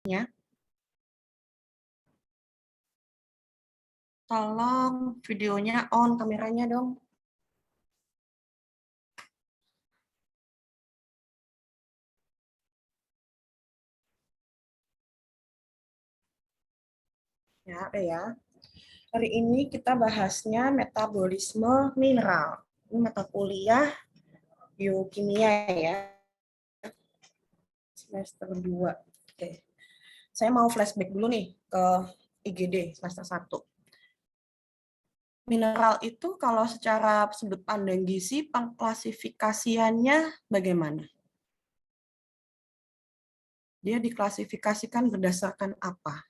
Ya. Tolong videonya on, kameranya dong. Ya, ada ya. Hari ini kita bahasnya metabolisme mineral. Ini mata kuliah biokimia ya. Semester 2. Oke. Saya mau flashback dulu nih ke IGD semester 1. Mineral itu kalau secara sudut pandang gizi, pengklasifikasiannya bagaimana? Dia diklasifikasikan berdasarkan apa?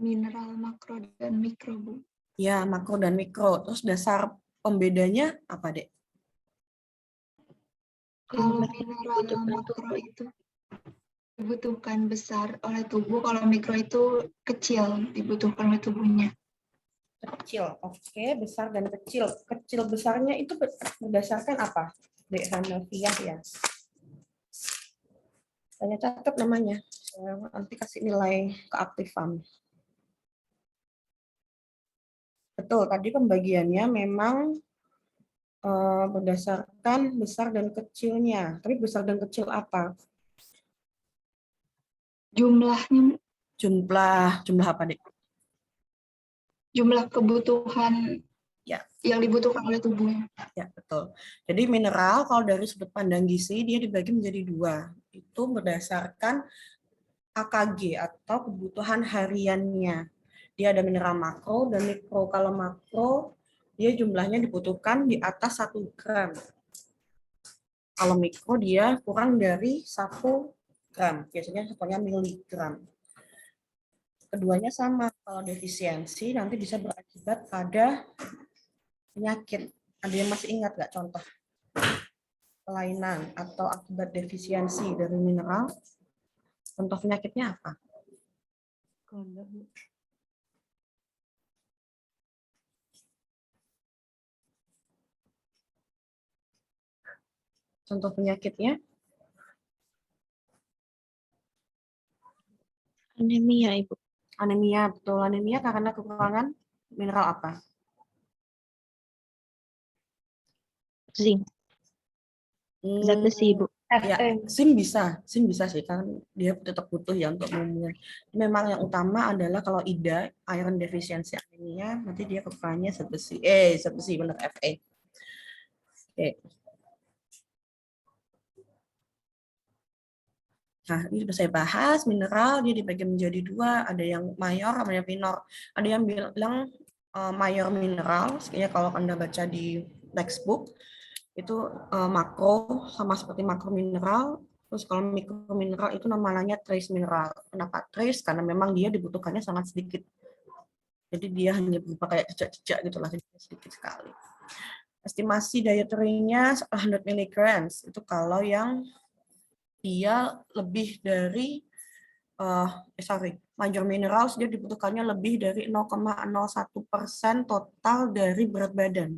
Mineral makro dan mikro, Bu. Ya, makro dan mikro. Terus dasar pembedanya apa, Dek? Kalau mineral makro itu dibutuhkan besar oleh tubuh, kalau mikro itu kecil dibutuhkan oleh tubuhnya. Kecil, oke, besar dan kecil. Kecil besarnya itu berdasarkan apa? Dek Hanafiah ya. Saya catat namanya. Saya nanti kasih nilai keaktifan. Betul, tadi pembagiannya memang berdasarkan besar dan kecilnya. Tapi besar dan kecil apa? Jumlahnya, Jumlah apa, Dek? jumlah kebutuhan Ya. yang dibutuhkan oleh tubuhnya. Ya, betul. Jadi mineral kalau dari sudut pandang gizi dia dibagi menjadi dua. Itu berdasarkan AKG atau kebutuhan hariannya. Dia ada mineral makro dan mikro. Kalau makro dia jumlahnya dibutuhkan di atas 1 gram. Kalau mikro dia kurang dari 1 gram. Biasanya satunya miligram. Keduanya sama. Kalau defisiensi nanti bisa berakibat pada penyakit. Ada yang masih ingat nggak contoh kelainan atau akibat defisiensi dari mineral? Contoh penyakitnya apa? Contoh penyakitnya? Anemia, Ibu. Anemia, betul. Anemia karena kekurangan mineral apa? Zinc. Zat besi, Ibu. Ya, sim bisa sih kan dia tetap butuh ya untuk umumnya. Memang yang utama adalah kalau IDA, iron deficiency anemia, nanti dia kekurangannya zat besi. Zat besi benar Fe. Oke. Nah, ini sudah saya bahas, mineral dia dibagi menjadi dua, ada yang mayor, ada yang minor. Ada yang bilang mayor mineral, sebenarnya kalau Anda baca di textbook, itu makro sama seperti makro mineral. Terus kalau mikro mineral itu namanya trace mineral. Kenapa trace? Karena memang dia dibutuhkannya sangat sedikit. Jadi dia hanya berupa kayak jejak-jejak gitu lah, sedikit sekali. Estimasi dietary-nya 100 mg itu kalau yang dia lebih dari major minerals dia dibutuhkannya lebih dari 0,01% total dari berat badan.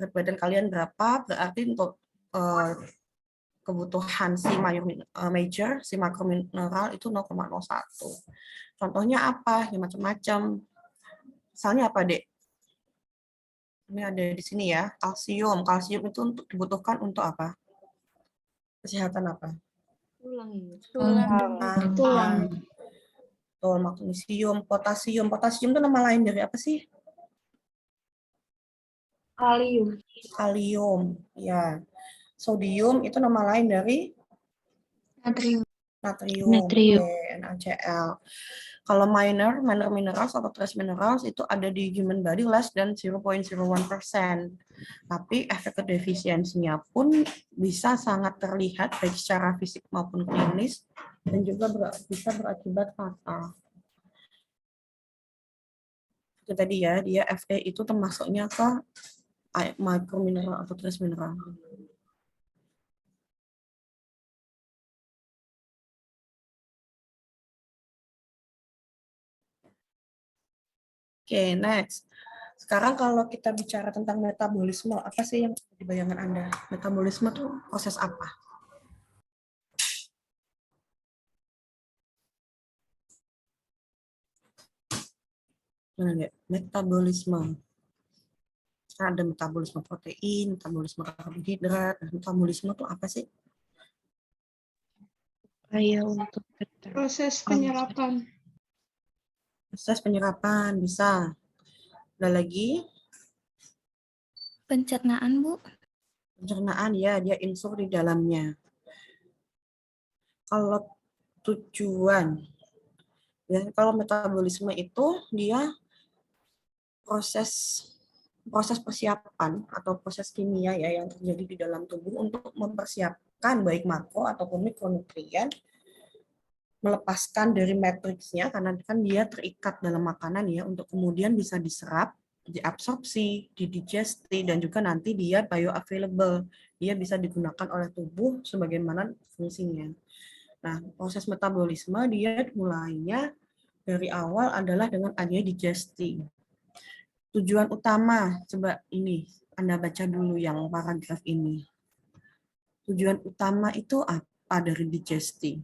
Berat badan kalian berapa? Berarti untuk kebutuhan si major, si makromineral itu 0,01. Contohnya apa? Ya macam-macam. Misalnya apa, Dek? Ini ada di sini ya, kalsium. Kalsium itu dibutuhkan untuk apa? Kesehatan apa? Tulang. Betul, magnesium, potasium. Potasium itu nama lain dari apa sih? Kalium. Kalium, ya. Sodium itu nama lain dari Natrium. natrium, Natrium. NaCl. Kalau minor minerals atau trace minerals itu ada di human body less than 0,01%. Tapi efek defisiensinya pun bisa sangat terlihat baik secara fisik maupun klinis dan juga bisa berakibat fatal. Itu tadi ya, dia Fe itu termasuknya ke micromineral atau trace mineral. Oke, next. Sekarang kalau kita bicara tentang metabolisme, apa sih yang di bayangan Anda? Metabolisme itu proses apa? Mana nggak? Metabolisme. Ada metabolisme protein, metabolisme karbohidrat. Metabolisme itu apa sih? Upaya untuk Proses penyerapan. Proses penyerapan, bisa. Ada lagi? Pencernaan, Bu. Pencernaan, ya, dia insur di dalamnya. Kalau tujuan, ya, kalau metabolisme itu dia proses persiapan atau proses kimia ya yang terjadi di dalam tubuh untuk mempersiapkan baik makro ataupun mikronutrien, melepaskan dari matriksnya karena kan dia terikat dalam makanan ya untuk kemudian bisa diserap, diabsorpsi, didigesti, dan juga nanti dia bioavailable, dia bisa digunakan oleh tubuh sebagaimana fungsinya. Nah, proses metabolisme dia mulainya dari awal adalah dengan adanya digesti. Tujuan utama, coba ini Anda baca dulu yang paragraf ini. Tujuan utama itu apa dari digesti?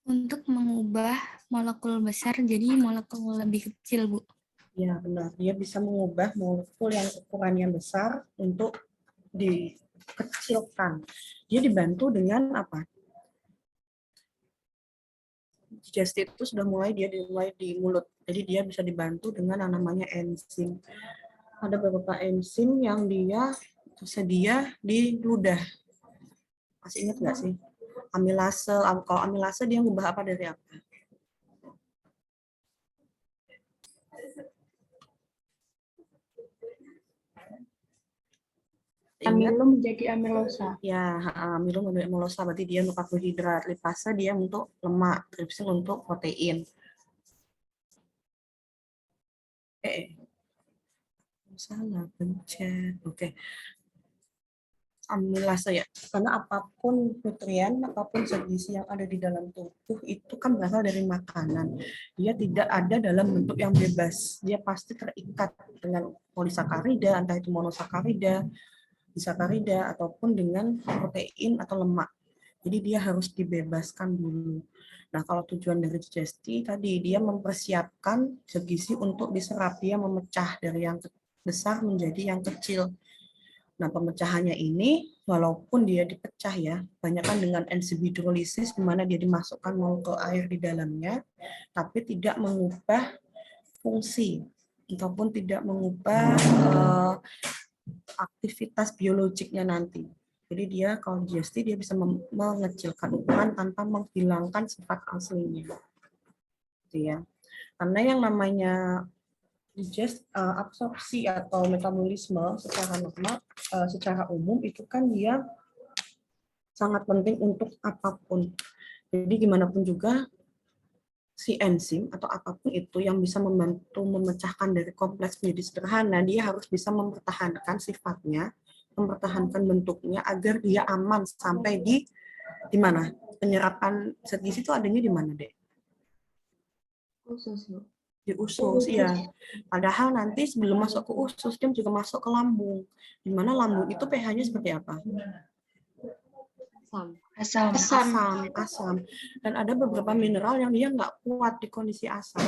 Untuk mengubah molekul besar jadi molekul lebih kecil, Bu. Ya, benar. Dia bisa mengubah molekul yang ukurannya besar untuk dikecilkan. Dia dibantu dengan apa? Digesti itu sudah mulai di mulut. Jadi dia bisa dibantu dengan yang namanya enzim. Ada beberapa enzim yang dia tersedia di ludah. Masih ingat nggak sih? Amilase. Kalau amilase dia ngubah apa dari apa? Amilum menjadi amilosa. Ya, amilum menjadi amilosa berarti dia untuk karbohidrat, lipase dia untuk lemak, tripsin untuk protein. Salah pencet. Oke. Amilase ya, karena apapun nutrien, apapun zat gizi yang ada di dalam tubuh itu kan berasal dari makanan. Dia tidak ada dalam bentuk yang bebas. Dia pasti terikat dengan polisakarida, entah itu monosakarida, disakarida, ataupun dengan protein atau lemak. Jadi dia harus dibebaskan dulu. Nah, kalau tujuan dari digesti tadi, dia mempersiapkan zat gizi untuk diserap. Dia memecah dari yang besar menjadi yang kecil. Nah, pemecahannya ini, walaupun dia dipecah ya, banyak kan dengan enzim hidrolisis, di mana dia dimasukkan molekul air di dalamnya, tapi tidak mengubah fungsi, ataupun tidak mengubah aktivitas biologiknya nanti. Jadi dia kalau digesti, dia bisa mengecilkan ukuran tanpa menghilangkan sifat aslinya. Gitu ya. Karena yang namanya absorpsi atau metabolisme secara normal, secara umum itu kan dia sangat penting untuk apapun. Jadi gimana pun juga si enzim atau apapun itu yang bisa membantu memecahkan dari kompleks menjadi sederhana, dia harus bisa mempertahankan sifatnya, mempertahankan bentuknya agar dia aman sampai di mana? Penyerapan zat gizi itu adanya di mana, Dek? Usus, Bu. Di usus, ya. Padahal nanti sebelum masuk ke usus, dia juga masuk ke lambung. Di mana lambung itu pH-nya seperti apa? Asam. Dan ada beberapa mineral yang dia nggak kuat di kondisi asam.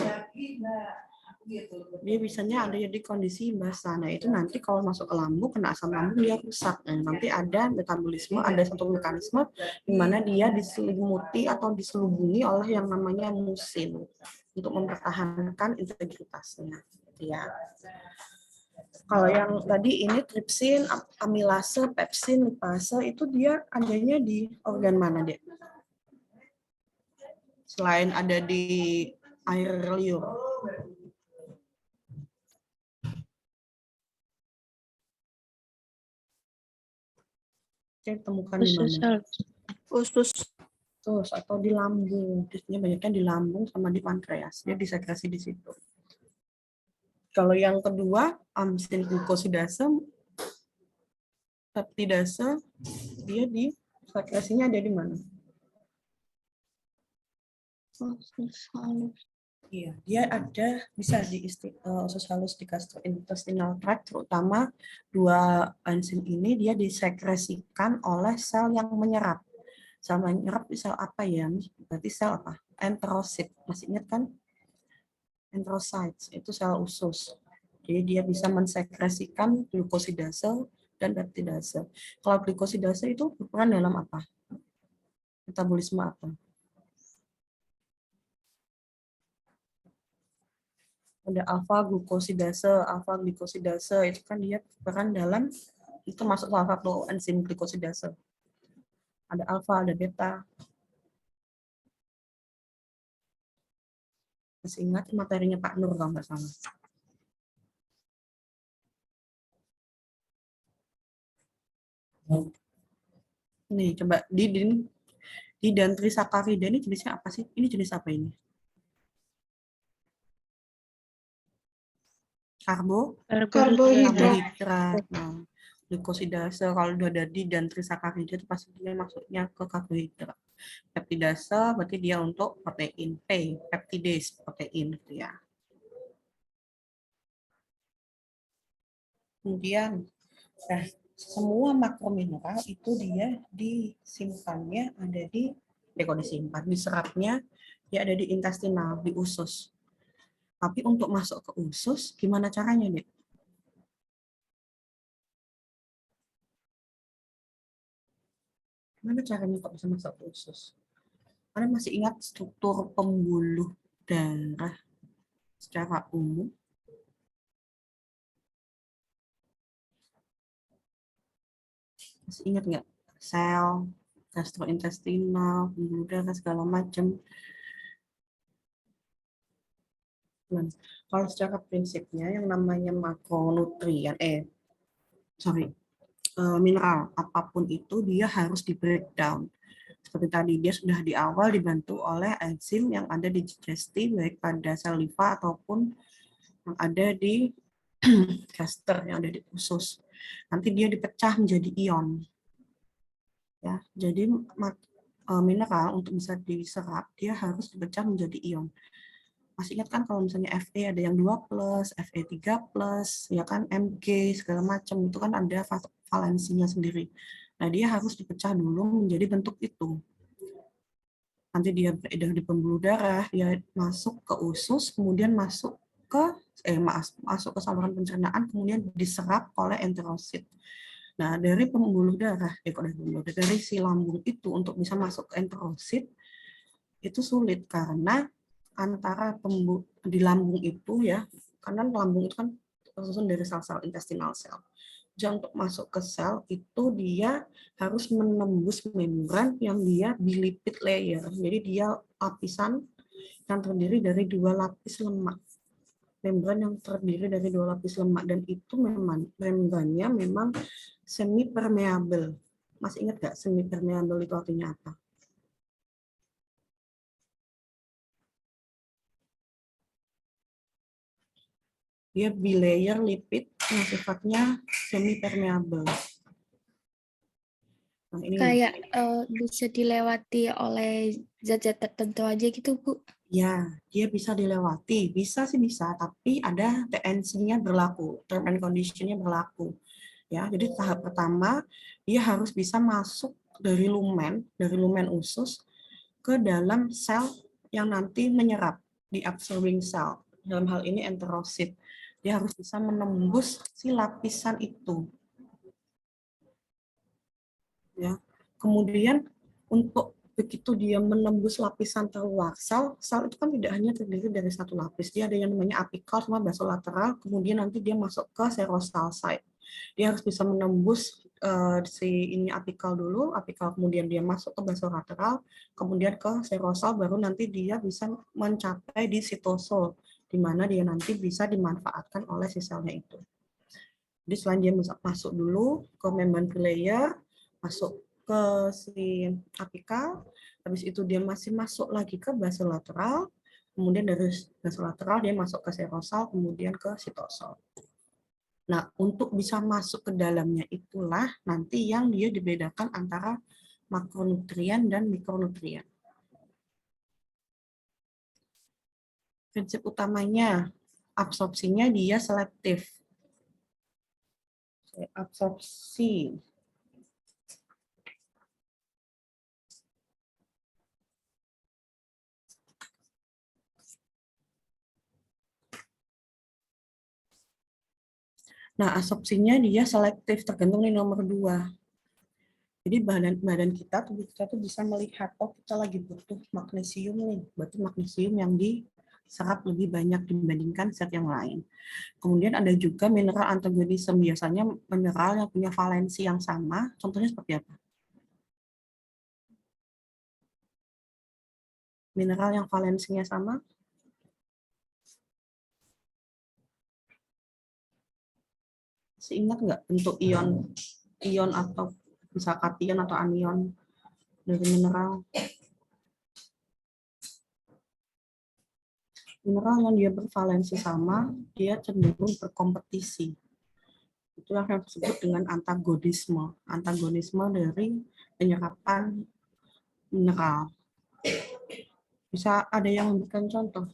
Dia bisanya ada di kondisi basa. Nah, itu nanti kalau masuk ke lambung, kena asam lambung, dia rusak. Nah, nanti ada metabolisme, ada satu mekanisme di mana dia diselimuti atau diselubungi oleh yang namanya musin untuk mempertahankan integritasnya. Ya. Kalau yang tadi ini tripsin, amilase, pepsin, lipase itu dia adanya di organ mana, Dek? Selain ada di air liur. Oke, temukan di mana? Usus. Usus atau di lambung. Biasanya banyaknya di lambung sama di pankreas. Dia disekresi di situ. Kalau yang kedua, amsin glukosidase, peptidase, dia di sekresinya ada di mana? Usus halus. Iya, dia ada bisa di usus halus di gastrointestinal tract, terutama dua enzim ini dia disekresikan oleh sel yang menyerap. Sel menyerap di sel apa ya? Berarti sel apa? Enterosit. Masih ingat kan? Enterocytes itu sel usus. Jadi dia bisa mensekresikan glukosidase dan peptidase. Kalau glukosidase itu berperan dalam apa? Metabolisme apa? Ada alfa glukosidase itu kan dia berperan dalam, itu masuk salah satu enzim glukosidase. Ada alfa, ada beta. Masih ingat materinya Pak Nur kalau nggak salah. Nih coba di dendrisakarida ini jenisnya apa sih? Ini jenis apa ini? Karbohidrat. Nah, glukosidase kalau udah ada di dendrisakarida itu pasti dia masuknya ke karbohidrat. Peptidase berarti dia untuk protein. Peptidase protein gitu ya. Kemudian semua makromineral itu dia disimpannya ada di kalau disimpan, diserapnya dia ada di intestinal, di usus. Tapi untuk masuk ke usus, gimana caranya, Dek? Gimana caranya kok bisa masuk ke usus? Kalian masih ingat struktur pembuluh darah secara umum? Masih ingat nggak? Sel, gastrointestinal, pembuluh darah, segala macam. Nah, kalau secara prinsipnya yang namanya makronutrien, mineral apapun itu dia harus di breakdown. Seperti tadi dia sudah di awal dibantu oleh enzim yang ada di digestif baik pada sel limfa ataupun yang ada di gaster yang ada di usus. Nanti dia dipecah menjadi ion. Ya, jadi mineral untuk bisa diserap dia harus dipecah menjadi ion. Masih ingat kan kalau misalnya Fe ada yang 2+, Fe3+, ya kan Mg segala macam itu kan ada valensinya sendiri. Nah, dia harus dipecah dulu menjadi bentuk itu. Nanti dia beredar di pembuluh darah, dia masuk ke usus, kemudian masuk ke saluran pencernaan, kemudian diserap oleh enterosit. Nah, dari pembuluh darah, dari si lambung itu untuk bisa masuk ke enterosit itu sulit karena antara di lambung itu ya, karena lambung itu kan tersusun dari sel-sel intestinal sel. Jadi untuk masuk ke sel itu dia harus menembus membran yang dia bilipid layer. Jadi dia lapisan yang terdiri dari 2 lapis lemak. Membran yang terdiri dari 2 lapis lemak dan itu memang membrannya memang semi permeable. Masih ingat nggak semi permeable itu artinya apa? Dia bilayer lipid yang sifatnya semi permeable. Nah, ini Kayak bisa dilewati oleh zat-zat tertentu aja gitu, Bu. ya, dia bisa dilewati. Bisa sih bisa, tapi ada TNC-nya berlaku, term and condition-nya berlaku. Ya, jadi tahap pertama dia harus bisa masuk dari lumen usus ke dalam sel yang nanti menyerap di absorbing cell. Dalam hal ini enterosit. Dia harus bisa menembus si lapisan itu. Ya. Kemudian untuk begitu dia menembus lapisan terluar sel itu kan tidak hanya terdiri dari satu lapis, dia ada yang namanya apikal sama basolateral, kemudian nanti dia masuk ke serosal site. Dia harus bisa menembus si ini apikal dulu, apikal kemudian dia masuk ke basolateral, kemudian ke serosal, baru nanti dia bisa mencapai di sitosol, di mana dia nanti bisa dimanfaatkan oleh si selnya itu. Jadi selain dia masuk dulu ke membran layer, masuk ke si apikal, habis itu dia masih masuk lagi ke basolateral, kemudian dari basolateral dia masuk ke serosal, kemudian ke sitosol. Nah, untuk bisa masuk ke dalamnya itulah nanti yang dia dibedakan antara makronutrien dan mikronutrien. Prinsip utamanya, absorpsinya dia selektif. Absorpsi. Nah, absorpsinya dia selektif, tergantung di nomor 2. Jadi badan kita, tubuh kita tuh bisa melihat, oh kita lagi butuh magnesium nih, berarti magnesium yang diserap lebih banyak dibandingkan zat yang lain. Kemudian ada juga mineral antagonisme, biasanya mineral yang punya valensi yang sama, contohnya seperti apa? Mineral yang valensinya sama? Seingat nggak bentuk ion atau bisa kation atau anion dari mineral? Mineral yang dia bervalensi sama, dia cenderung berkompetisi. Itulah yang disebut dengan antagonisme. Antagonisme dari penyerapan mineral. Bisa ada yang memberikan contoh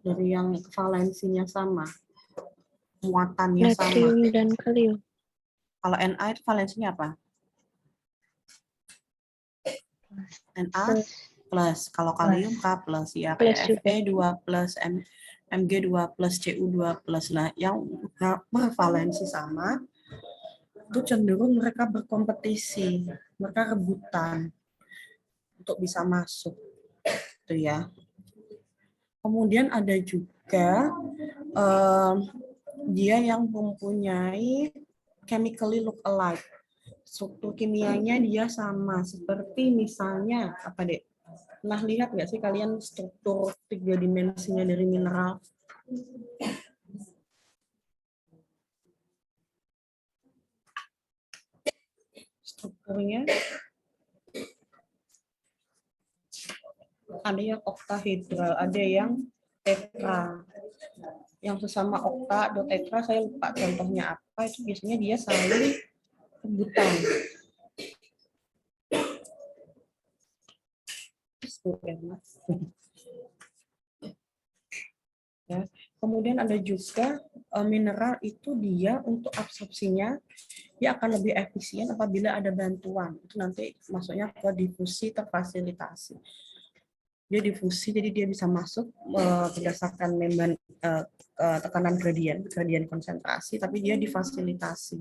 dari yang valensinya sama, muatannya sama. Natrium dan kalium. Kalau Na itu valensinya apa? Na plus. Kalau kalium K plus, ya Plus kayak juga. Fe2 plus, Mg2 plus, Cu2 plus. Nah, yang bervalensi sama itu cenderung mereka berkompetisi, mereka rebutan untuk bisa masuk, gitu ya. Kemudian ada juga dia yang mempunyai chemically look alike. Struktur kimianya dia sama, seperti misalnya apa deh? Pernah lihat nggak sih kalian struktur 3 dimensinya dari mineral? Strukturnya ada yang oktahedral, ada yang tetra. Yang sesama okta atau tetra saya lupa contohnya apa, itu biasanya dia saling rebutan. Ya. Kemudian ada juga mineral itu dia untuk absorpsinya dia akan lebih efisien apabila ada bantuan. Itu nanti masuknya ke difusi terfasilitasi. Dia difusi, jadi dia bisa masuk berdasarkan memban tekanan gradien konsentrasi, tapi dia difasilitasi.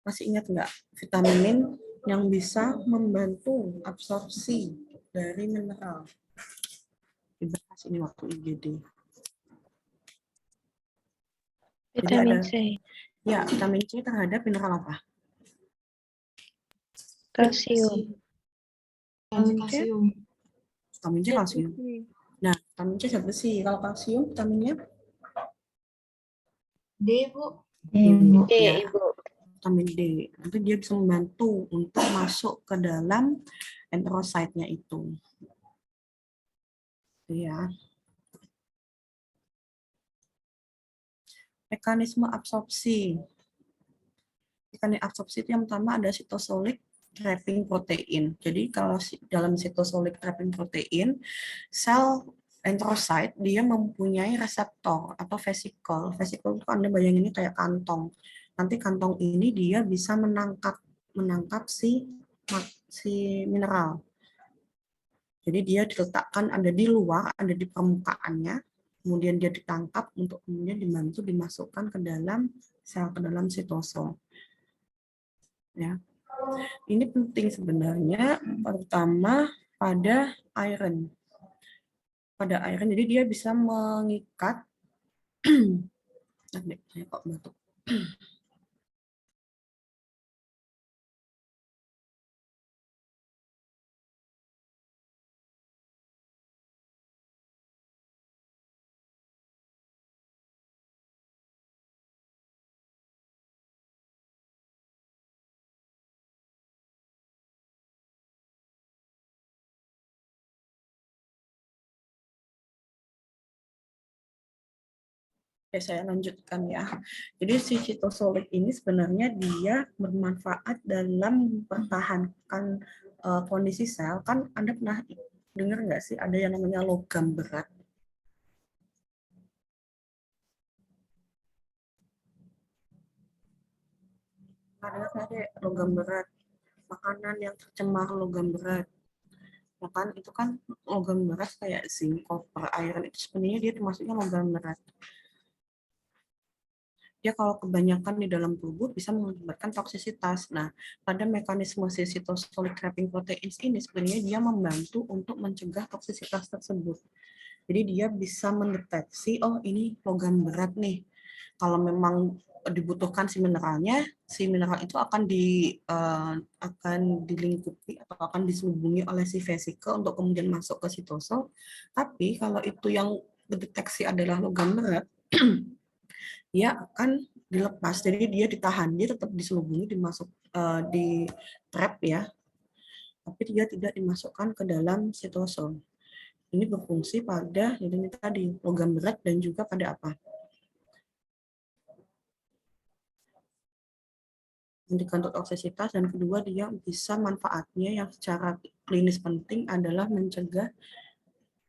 Masih ingat nggak vitamin yang bisa membantu absorpsi dari mineral? Dibahas ini waktu IGD. Jadi Vitamin ada, C. ya, vitamin C terhadap mineral apa? Kalsium. Kalsium. Vitamin C kalsium. Nah, vitamin C zat besi. Kalau kalsium vitaminnya D, Bu. D, ya, Ibu. vitamin D. Nanti dia bisa membantu untuk masuk ke dalam enterosit-nya itu. Ya. Mekanisme absorpsi. Mekanisme absorpsi itu yang pertama ada cytosolic trapping protein. Jadi kalau dalam cytosolic trapping protein, sel enterosit dia mempunyai reseptor atau vesicle. Vesicle itu Anda bayangin ini kayak kantong. Nanti kantong ini dia bisa menangkap si mineral. Jadi dia diletakkan ada di luar, ada di permukaannya, kemudian dia ditangkap untuk kemudian dibantu dimasukkan ke dalam sel, ke dalam sitosom. Ya. Ini penting sebenarnya, terutama pada iron. Pada iron, jadi dia bisa mengikat. Saya kok batuk. Oke, saya lanjutkan ya. Jadi si cytosolic ini sebenarnya dia bermanfaat dalam mempertahankan kondisi sel. Kan Anda pernah dengar nggak sih ada yang namanya logam berat? Kade logam berat, makanan yang tercemar logam berat. Ya kan, itu kan logam berat kayak zinc, copper, iron itu sebenarnya dia termasuknya logam berat. Dia kalau kebanyakan di dalam tubuh bisa mengakibatkan toksisitas. Nah, pada mekanisme si cytosolic trapping proteins ini sebenarnya dia membantu untuk mencegah toksisitas tersebut. Jadi dia bisa mendeteksi, oh ini logam berat nih. Kalau memang dibutuhkan si mineral itu akan dilingkupi atau akan diselubungi oleh si vesikel untuk kemudian masuk ke sitosol. Tapi kalau itu yang dideteksi adalah logam berat, dia akan dilepas. Jadi dia ditahan, dia tetap diselubungi, di trap ya, tapi dia tidak dimasukkan ke dalam sitosol. Ini berfungsi pada ini tadi logam berat dan juga pada apa? Untuk toksisitas, dan kedua dia bisa manfaatnya yang secara klinis penting adalah mencegah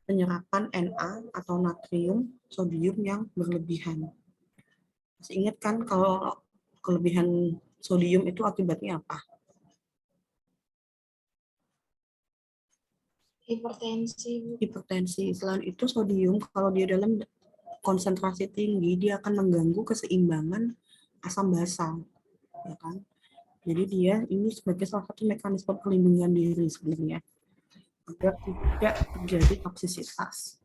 penyerapan Na atau natrium sodium yang berlebihan. Masih ingat kan kalau kelebihan sodium itu akibatnya apa? Hipertensi. Selain itu sodium kalau dia dalam konsentrasi tinggi dia akan mengganggu keseimbangan asam basa, ya kan? Jadi dia ini sebagai salah satu mekanisme perlindungan diri sebenarnya agar tidak terjadi toksisitas.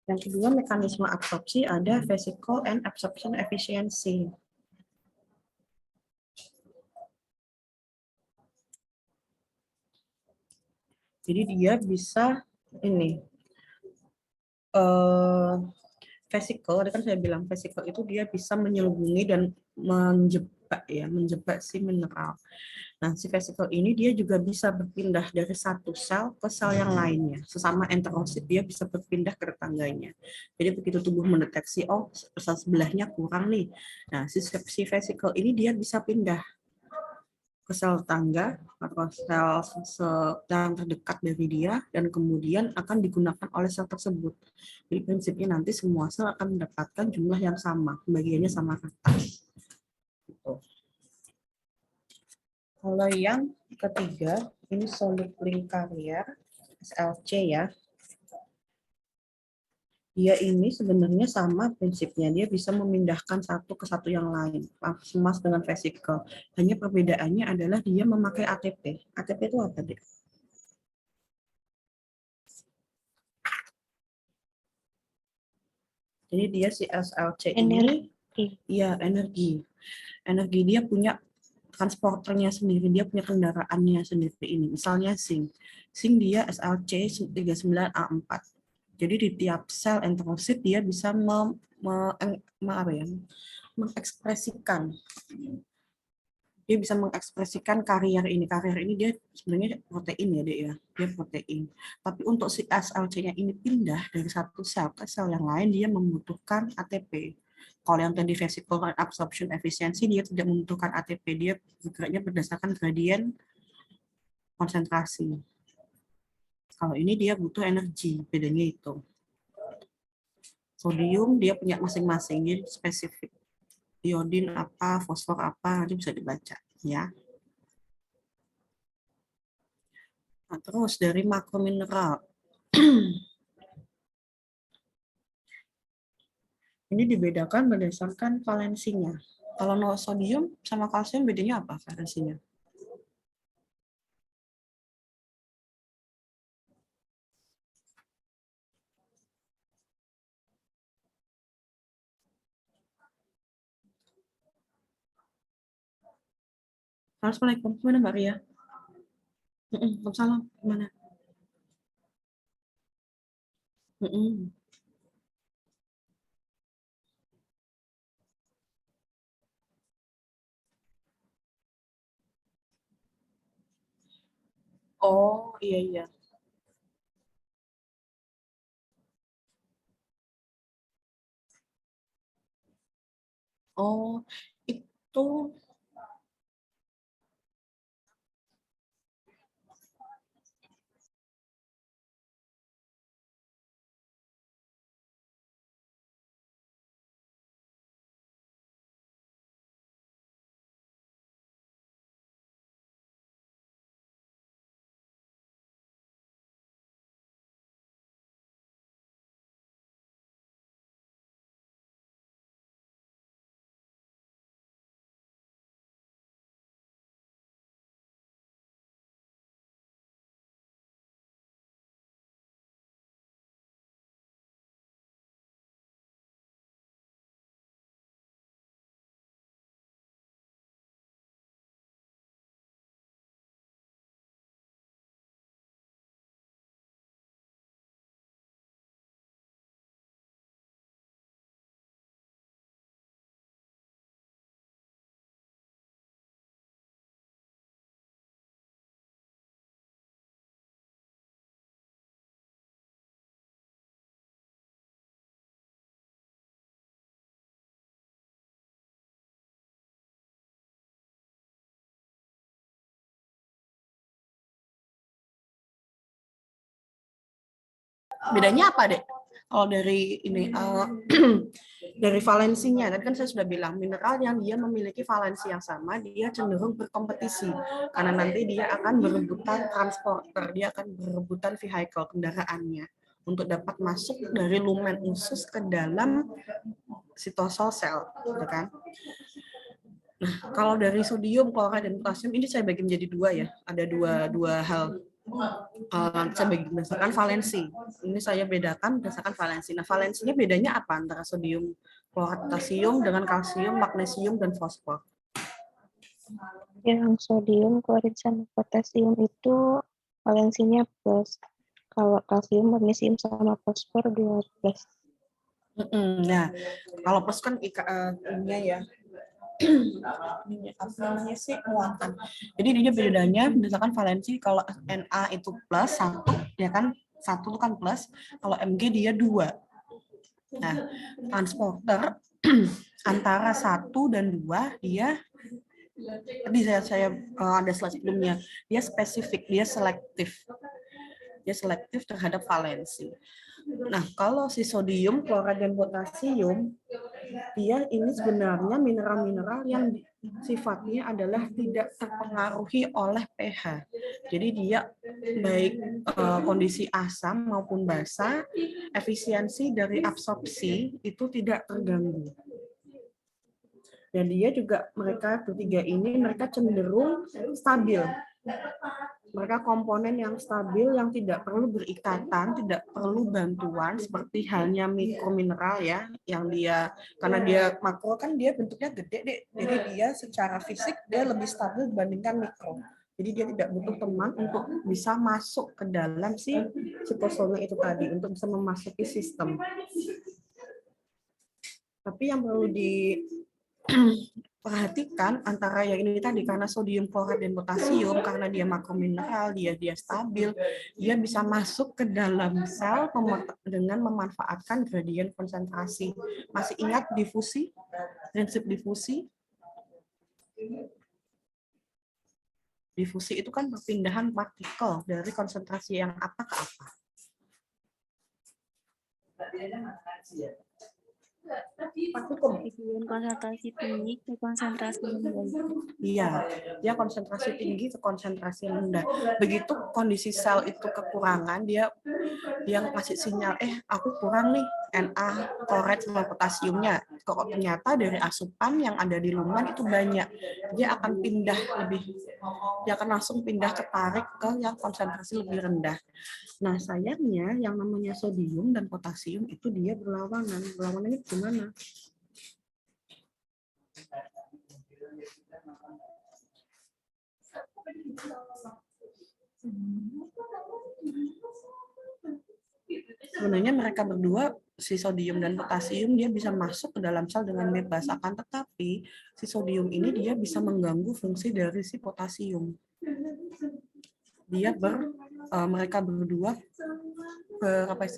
Yang kedua, mekanisme absorpsi ada vesicle and absorption efficiency. Jadi dia bisa ini vesicle, tadi kan saya bilang vesicle itu dia bisa menyelubungi dan menjebak si mineral. Nah, si vesicle ini dia juga bisa berpindah dari satu sel ke sel yang lainnya. Sesama enterosit dia bisa berpindah ke tetangganya. Jadi begitu tubuh mendeteksi, oh sel sebelahnya kurang nih. Nah, si vesicle ini dia bisa pindah ke sel tetangga atau sel yang terdekat dari dia dan kemudian akan digunakan oleh sel tersebut. Jadi prinsipnya nanti semua sel akan mendapatkan jumlah yang sama, pembagiannya sama rata. Gitu. Kalau yang ketiga, ini solid link carrier, SLC ya. Dia ini sebenarnya sama prinsipnya, dia bisa memindahkan satu ke satu yang lain, emas dengan vesicle. Hanya perbedaannya adalah dia memakai ATP. ATP itu apa, Dek? Jadi dia si SLC ini, ya energi. Energi dia punya transporternya sendiri, dia punya kendaraannya sendiri ini. Misalnya zinc. Zinc dia SLC 39A4. Jadi di tiap sel enterosit dia bisa mengekspresikan. Dia bisa mengekspresikan karier ini. Karier ini dia sebenarnya protein ya, Dek ya. Dia protein. Tapi untuk si SLC-nya ini pindah dari satu sel ke sel yang lain, dia membutuhkan ATP. Kalau yang tadi vesicle absorption efficiency, dia tidak membutuhkan ATP. Dia bergeraknya berdasarkan gradien konsentrasi. Kalau ini dia butuh energi, bedanya itu. Sodium dia punya masing-masing, jadi spesifik. Iodin apa, fosfor apa, nanti bisa dibaca ya. Nah, terus dari makromineral. Ini dibedakan berdasarkan valensinya. Kalau sodium sama kalsium bedanya apa valensinya? Assalamualaikum, gimana Mbak Ria? Waalaikumsalam, gimana? Oh, iya, iya. Oh, itu Bedanya apa, Dek? Kalau dari ini dari valensinya, tadi kan saya sudah bilang mineral yang dia memiliki valensi yang sama, dia cenderung berkompetisi karena nanti dia akan berebutan transporter, dia akan berebutan vehicle kendaraannya untuk dapat masuk dari lumen usus ke dalam sitosol sel, gitu kan? Nah, kalau dari sodium, klorida, dan potasium ini saya bagi menjadi dua ya, ada dua hal. Saya bagi berdasarkan valensi. Ini saya bedakan berdasarkan valensi. Nah, valensinya bedanya apa antara sodium, klorat, potasium dengan kalsium, magnesium, dan fosfor? Yang sodium, klorid, sama potasium itu valensinya plus. Kalau kalsium, magnesium, sama fosfor 12. Nah, kalau plus kan ininya ya, apa namanya sih, muatan. Jadi dia bedanya berdasarkan valensi. Kalau Na itu plus 1, ya kan, 1 itu kan plus, kalau Mg dia 2. Nah, transporter antara 1 dan 2 dia tadi saya ada slide sebelumnya, dia spesifik, dia selektif. Dia selektif terhadap valensi. Nah, kalau si sodium, klorida, dan potasium, dia ini sebenarnya mineral-mineral yang sifatnya adalah tidak terpengaruhi oleh pH. Jadi dia baik kondisi asam maupun basa, efisiensi dari absorpsi itu tidak terganggu. Dan dia juga, mereka ketiga ini, mereka cenderung stabil. Mereka komponen yang stabil, yang tidak perlu berikatan, tidak perlu bantuan, seperti halnya mikromineral ya, yang dia, karena dia makro kan dia bentuknya gede deh, jadi dia secara fisik dia lebih stabil dibandingkan mikro. Jadi dia tidak butuh teman untuk bisa masuk ke dalam si sitosoma itu tadi, untuk bisa memasuki sistem. Tapi yang perlu perhatikan antara yang ini tadi, karena sodium, klorida, dan potasium, karena dia makromineral, dia stabil, dia bisa masuk ke dalam sel dengan memanfaatkan gradien konsentrasi. Masih ingat difusi? Prinsip difusi? Difusi itu kan perpindahan partikel dari konsentrasi yang apa ke apa. Gradien konsentrasi tinggi ke konsentrasi rendah. Iya, dia konsentrasi tinggi ke konsentrasi rendah. Begitu kondisi sel itu kekurangan, dia ngasih sinyal, aku kurang nih Na, klorat, sama potasiumnya. Kok ternyata dari asupan yang ada di lumen itu banyak, dia akan pindah dia akan langsung pindah ketarik ke yang konsentrasi lebih rendah. Nah, sayangnya yang namanya sodium dan potasium itu dia berlawanan. Berlawanannya gimana? Sebenarnya mereka berdua, si sodium dan potasium, dia bisa masuk ke dalam sel dengan bebas, akan tetapi si sodium ini dia bisa mengganggu fungsi dari si potasium. Mereka berdua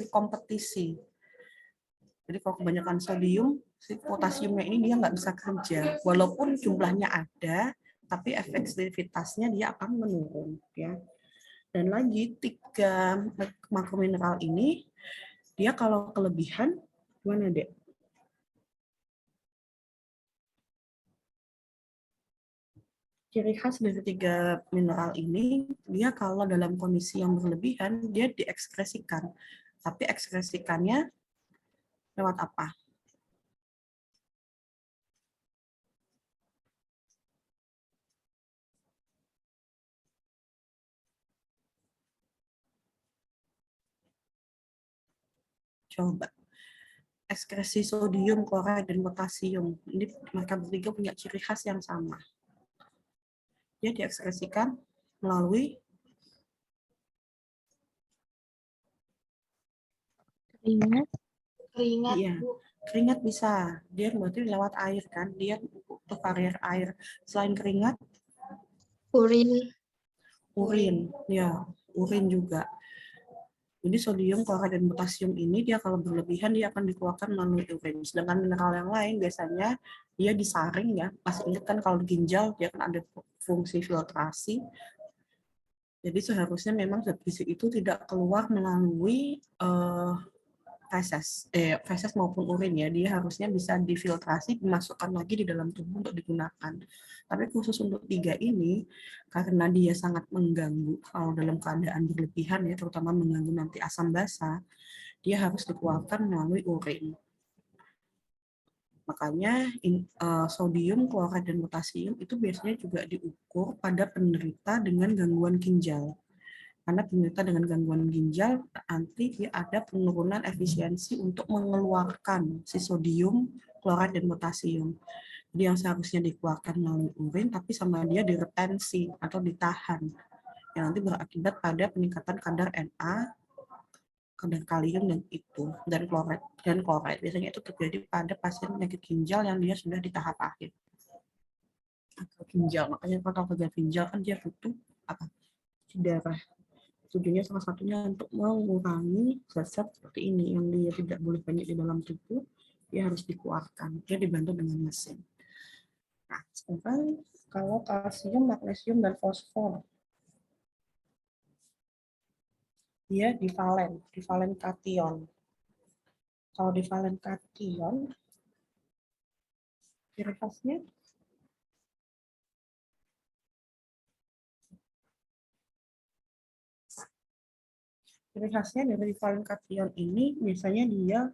kompetisi. Jadi kalau kebanyakan sodium, si potasiumnya ini dia nggak bisa kerja, walaupun jumlahnya ada, tapi efektivitasnya dia akan menurun, ya. Dan lagi 3 makromineral ini, dia kalau kelebihan, gimana, Dek? Ciri khas dari 3 mineral ini, dia kalau dalam kondisi yang berlebihan, dia diekskresikan. Tapi ekskresikannya lewat apa? Coba. Ekskresi sodium, klorida, dan potasium. Ini mereka bertiga punya ciri khas yang sama. Dia diekskresikan melalui Keringat. Keringat, iya, Bu. keringat bisa. Dia berarti lewat air kan, dia butuh karier air. Selain keringat, Urin. urin, ya, urin juga. Jadi sodium, klorida, dan potasium ini dia kalau berlebihan dia akan dikeluarkan melalui urin. Sedangkan mineral yang lain biasanya dia disaring ya. Masih ingat kan kalau ginjal dia kan ada fungsi filtrasi. Jadi seharusnya memang zat gizi itu tidak keluar melalui feses maupun urin ya. Dia harusnya bisa difiltrasi, dimasukkan lagi di dalam tubuh untuk digunakan. Tapi khusus untuk 3 ini, karena dia sangat mengganggu kalau dalam keadaan berlebihan ya, terutama mengganggu nanti asam basa, dia harus dikeluarkan melalui urin. Makanya sodium, klorat, dan potasium itu biasanya juga diukur pada penderita dengan gangguan ginjal. Karena penderita dengan gangguan ginjal nanti dia ada penurunan efisiensi untuk mengeluarkan si sodium, klorat, dan potasium. Jadi yang seharusnya dikeluarkan melalui urin, tapi sama dia diretensi atau ditahan. Yang nanti berakibat pada peningkatan kadar Na, kadar kalium dan klorat. Biasanya itu terjadi pada pasien penyakit ginjal yang dia sudah di tahap akhir. Atau ginjal, makanya kalau gagal ginjal kan dia butuh apa? Darah. Tujuannya salah satunya untuk mengurangi zat-zat seperti ini yang dia tidak boleh banyak di dalam tubuh, dia harus dikeluarkan. Dia dibantu dengan mesin. Nah, sekarang kalau kalsium, magnesium, dan fosfor, dia divalen kation. Kalau divalen kation, ciri khasnya dari divalen kation ini biasanya dia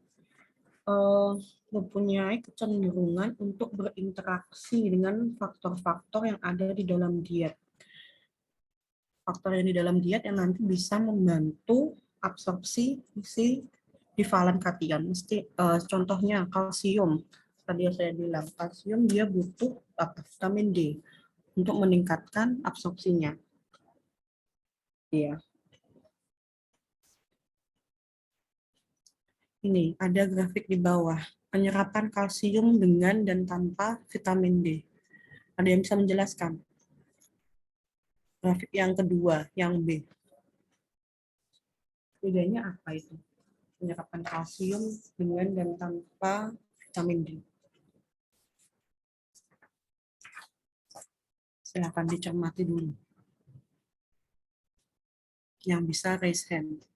mempunyai kecenderungan untuk berinteraksi dengan faktor-faktor yang ada di dalam diet. Faktor yang di dalam diet yang nanti bisa membantu absorpsi si divalen kation. Contohnya kalsium. Tadi saya bilang kalsium dia butuh vitamin D untuk meningkatkan absorpsinya. Iya. Ini ada grafik di bawah penyerapan kalsium dengan dan tanpa vitamin D. Ada yang bisa menjelaskan? Grafik yang kedua, yang B. Bedanya apa itu? Penyerapan kalsium dengan dan tanpa vitamin D. Silakan dicermati dulu. Yang bisa raise hand.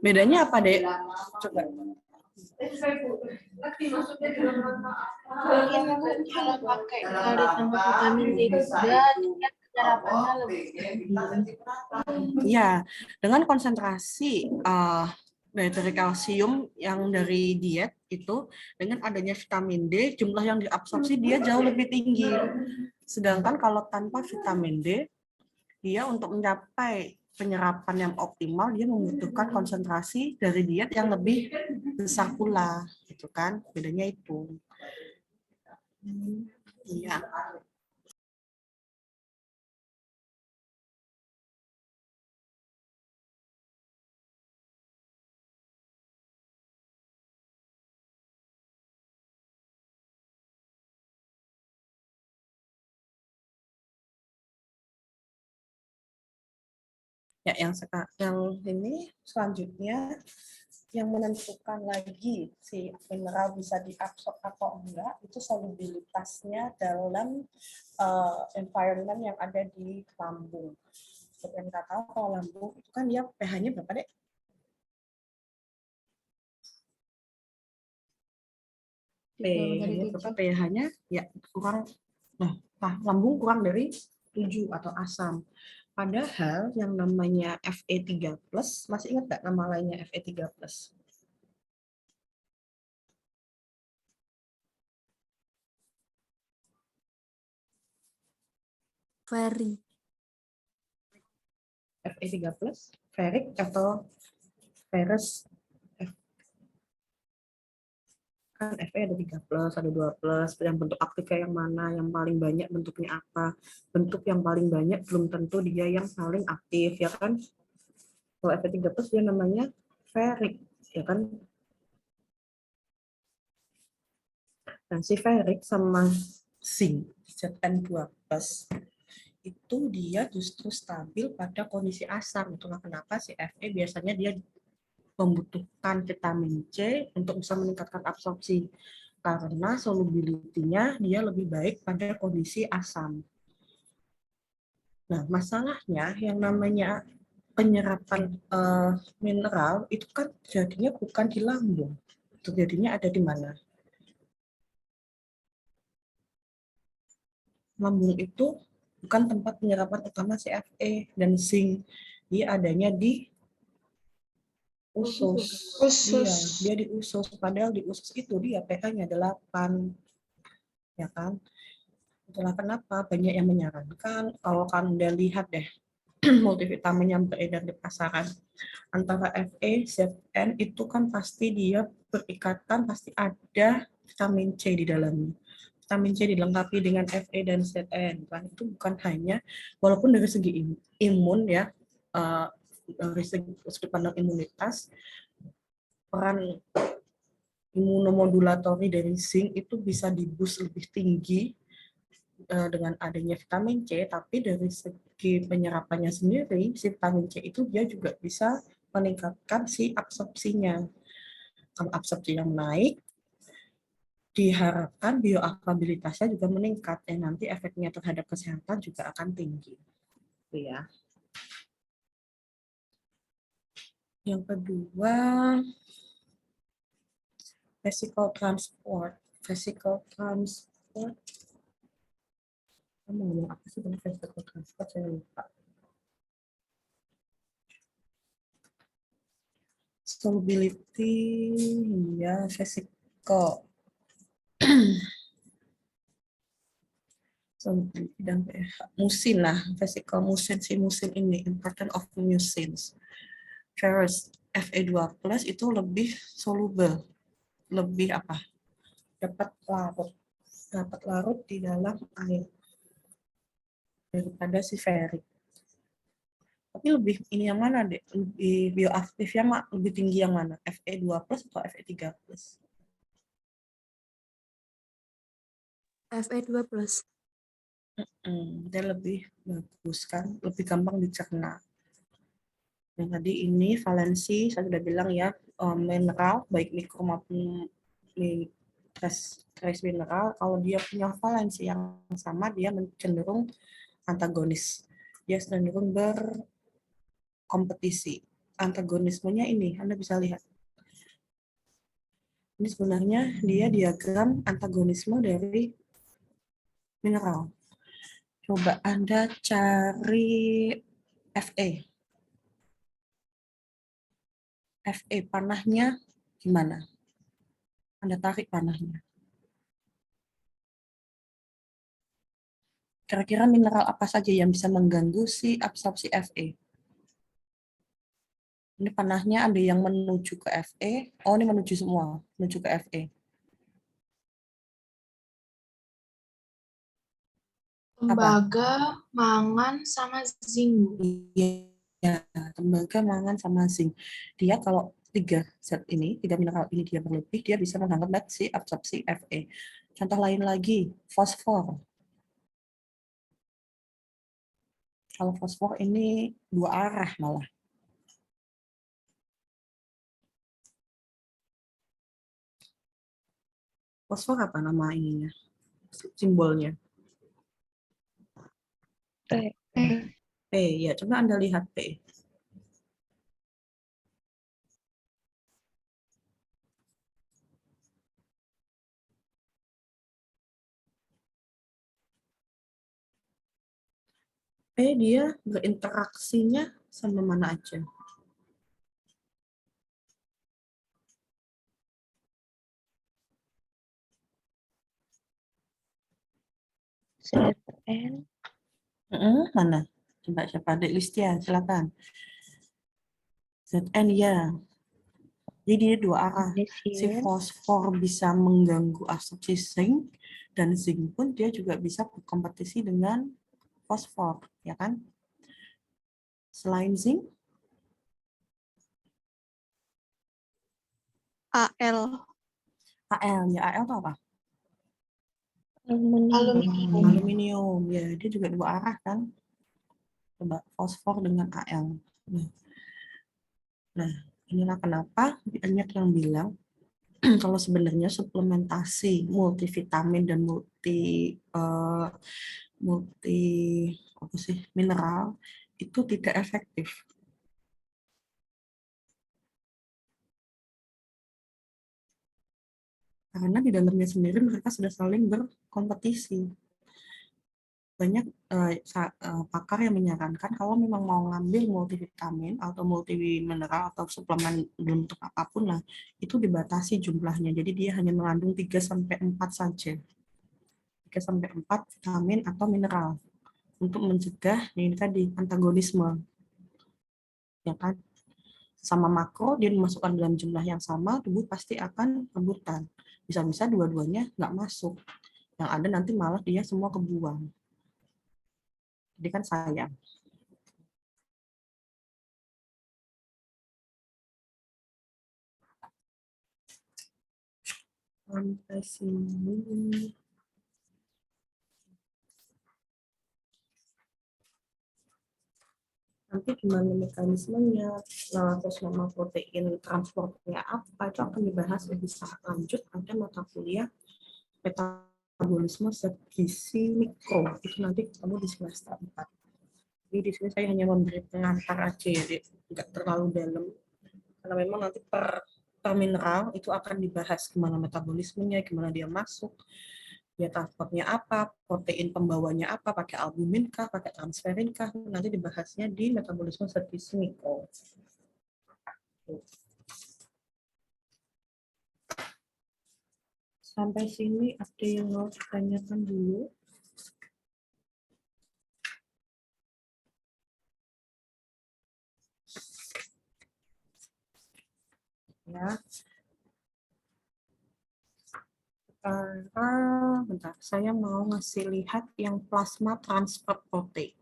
Bedanya apa, Dek? Coba. Kalau pakai ditambah vitamin D juga, penyerapannya lebih tinggi. Ya, dengan konsentrasi dari kalsium yang dari diet itu dengan adanya vitamin D, jumlah yang diabsorpsi dia jauh lebih tinggi. Sedangkan kalau tanpa vitamin D, dia untuk mencapai penyerapan yang optimal dia membutuhkan konsentrasi dari diet yang lebih besar pula, gitu kan? Bedanya itu. Iya. Ya, yang ini selanjutnya yang menentukan lagi si mineral bisa diabsorb atau enggak itu solubilitasnya dalam environment yang ada di lambung. Seperti yang kita tahu kalau lambung itu kan dia pH-nya berapa, Dek? pH-nya ya kurang, nah lambung kurang dari 7 atau asam. Padahal yang namanya Fe3+, masih ingat nggak nama lainnya Fe3+? Ferry. Fe3+, ferric atau ferrous. Kan Fe ada 3+, ada 2+, yang bentuk aktifnya yang mana, yang paling banyak bentuknya apa. Bentuk yang paling banyak belum tentu dia yang paling aktif, ya kan? Kalau Fe3+ dia namanya ferric, ya kan? Nah, si ferric sama zinc, Zn2+, itu dia justru stabil pada kondisi asam. Itulah kenapa si Fe biasanya dia membutuhkan vitamin C untuk bisa meningkatkan absorpsi. Karena solubility-nya dia lebih baik pada kondisi asam. Nah, masalahnya yang namanya penyerapan mineral itu kan jadinya bukan di lambung. Terjadinya ada di mana? Lambung itu bukan tempat penyerapan utama si Fe dan zinc. Dia adanya di usus. Iya, dia di usus. Padahal di usus itu dia pH-nya 8. Ya kan? Itulah kenapa banyak yang menyarankan kalau kan udah lihat deh multivitamin yang beredar di pasaran antara Fe, Zn itu kan pasti dia berikatan, pasti ada vitamin C di dalamnya. Vitamin C dilengkapi dengan Fe dan Zn. Kan itu bukan hanya walaupun dari segi imun ya, dari segi pandang imunitas, peran imunomodulatori dari zinc itu bisa di-boost lebih tinggi dengan adanya vitamin C, tapi dari segi penyerapannya sendiri, si vitamin C itu dia juga bisa meningkatkan si absorpsinya. Kalau absorpsi yang naik, diharapkan bioakurabilitasnya juga meningkat, dan nanti efeknya terhadap kesehatan juga akan tinggi. Ya. Yang kedua, vesicle transport. Vesicle transport. Kamu ngomong apa sih tentang vesicle transport? Saya lupa. Solubility, ya, vesicle. Dan musin lah, vesicle musin, si musin ini, important of musins. Ferrous Fe2+ itu lebih soluble, lebih apa? Dapat larut di dalam air daripada si ferric. Tapi lebih ini yang mana, Dek? Lebih bioaktif yang lebih tinggi yang mana? Fe2+ atau Fe3+? Fe2+. Dia lebih bagus kan, lebih gampang dicerna. Yang tadi ini valensi, saya sudah bilang ya, mineral, baik mikro maupun trace mineral, kalau dia punya valensi yang sama, dia cenderung antagonis. Dia cenderung berkompetisi. Antagonismenya ini, Anda bisa lihat. Ini sebenarnya dia diagram antagonisme dari mineral. Coba Anda cari Fe. Fe panahnya gimana? Anda tarik panahnya. Kira-kira mineral apa saja yang bisa mengganggu si absorpsi Fe? Ini panahnya ada yang menuju ke Fe. Oh, ini menuju semua, menuju ke Fe. Tembaga, mangan, sama zinc. Iya, tembaga, mangan, sama zinc. Dia kalau tiga zat ini, tiga mineral ini dia berlebih, dia bisa menghambat si absorpsi Fe. Contoh lain lagi, fosfor. Kalau fosfor ini dua arah malah. Fosfor apa nama ininya? Simbolnya? T. P. Ya, coba Anda lihat P. P dia berinteraksinya sama mana aja? Zn. Mana? Coba siapa? Dek Listia, silakan. Zn ya. Jadi dia dua arah. Si Magnesium. fosfor bisa mengganggu absorpsi zinc, dan zinc pun dia juga bisa berkompetisi dengan fosfor, ya kan? Selain zinc, Al. Al. Ya, Al itu apa? Aluminium. Aluminium. Ya, dia juga dua arah kan? Coba fosfor dengan Al. Nah, inilah kenapa banyak yang bilang kalau sebenarnya suplementasi multivitamin dan multi apa sih mineral itu tidak efektif karena di dalamnya sendiri mereka sudah saling berkompetisi. Banyak pakar yang menyarankan kalau memang mau ngambil multivitamin atau multimineral atau suplemen bentuk apapun lah, itu dibatasi jumlahnya. Jadi dia hanya mengandung 3-4 saja. 3-4 vitamin atau mineral untuk mencegah ini tadi antagonisme. Ya kan? Sama makro dia dimasukkan dalam jumlah yang sama, tubuh pasti akan rebutan. Bisa-bisa dua-duanya nggak masuk. Yang ada nanti malah dia semua kebuang. Jadi kan sayang. Sampai sini. Nanti gimana mekanismenya, terus nama protein transportnya apa, itu akan dibahas lebih lanjut pada mata kuliah metabolisme zat gizi mikro. Itu nanti kamu di semester 4. Jadi di sini saya hanya memberi pengantar aja ya, nggak terlalu dalam. Karena memang nanti per mineral itu akan dibahas gimana metabolismenya, gimana dia masuk, dia transportnya apa, protein pembawanya apa, pakai albumin kah, pakai transferin kah, nanti dibahasnya di metabolisme zat gizi mikro. Sampai sini ada yang mau ditanyakan dulu? Ya. Bentar, saya mau ngasih lihat yang plasma transfer protein.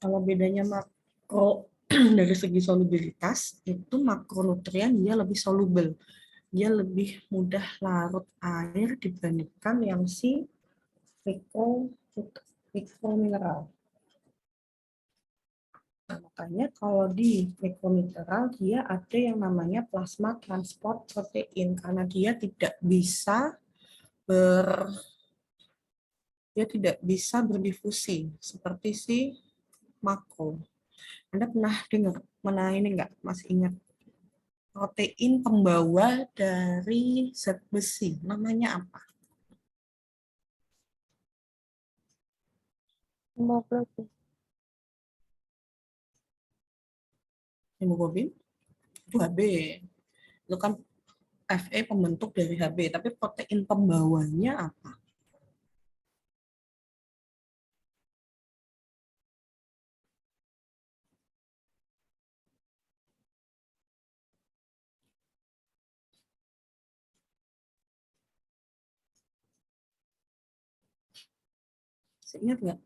Kalau bedanya makro dari segi solubilitas, itu makronutrien dia lebih soluble. Dia lebih mudah larut air dibandingkan yang si mikromineral. Nah, makanya kalau di mikromineral dia ada yang namanya plasma transport protein karena dia tidak bisa Dia tidak bisa berdifusi seperti si makro. Anda pernah dengar mana ini enggak? Masih ingat? Protein pembawa dari zat besi. Namanya apa? Hemoglobin. Hemoglobin? Itu Hb. Itu kan Fe pembentuk dari Hb, tapi protein pembawanya apa? Ingat nggak?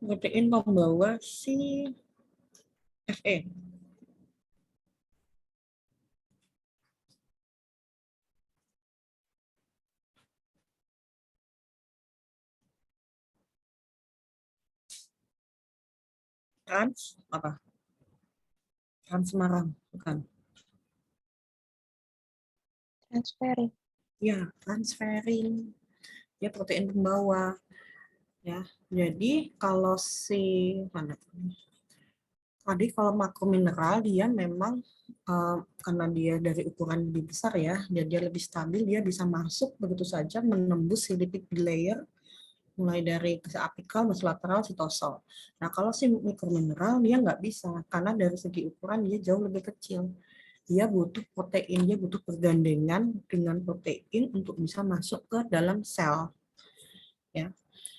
Protein pembawa si Fe. Trans apa? Transmarang, bukan? Transferin. Ya, transferin. Dia protein pembawa. Ya, jadi kalau si mana? Tadi kalau makromineral dia memang karena dia dari ukuran lebih besar ya, dia lebih stabil, dia bisa masuk begitu saja menembus si lipid bilayer mulai dari apikal, mesolateral, sitosol. Nah, kalau si mikromineral dia nggak bisa karena dari segi ukuran dia jauh lebih kecil. Dia butuh protein, dia butuh pergandengan dengan protein untuk bisa masuk ke dalam sel. Ya.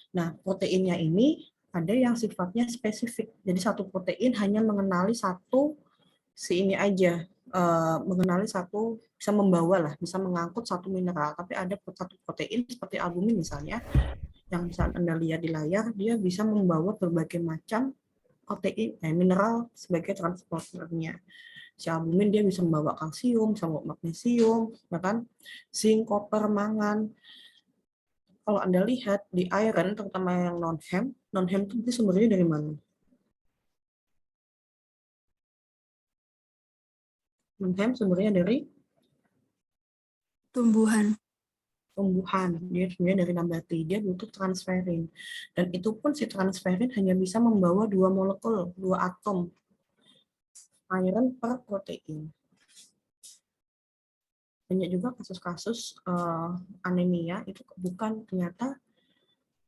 Nah, proteinnya ini ada yang sifatnya spesifik. Jadi satu protein hanya mengenali satu si ini aja, mengenali satu, bisa membawa lah, bisa mengangkut satu mineral. Tapi ada satu protein seperti albumin misalnya, yang bisa Anda lihat di layar, dia bisa membawa berbagai macam protein, mineral sebagai transporternya. Si albumin dia bisa membawa kalsium, bisa membawa magnesium, bahkan zinc, koper, mangan. Kalau Anda lihat di iron, terutama yang non-hem itu sumbernya dari mana? Non-hem sumbernya dari Tumbuhan. tumbuhan. Dia sebenarnya dari nabati. Dia butuh transferin. Dan itu pun si transferin hanya bisa membawa 2 molekul, 2 atom iron per protein. Banyak juga kasus-kasus anemia itu bukan ternyata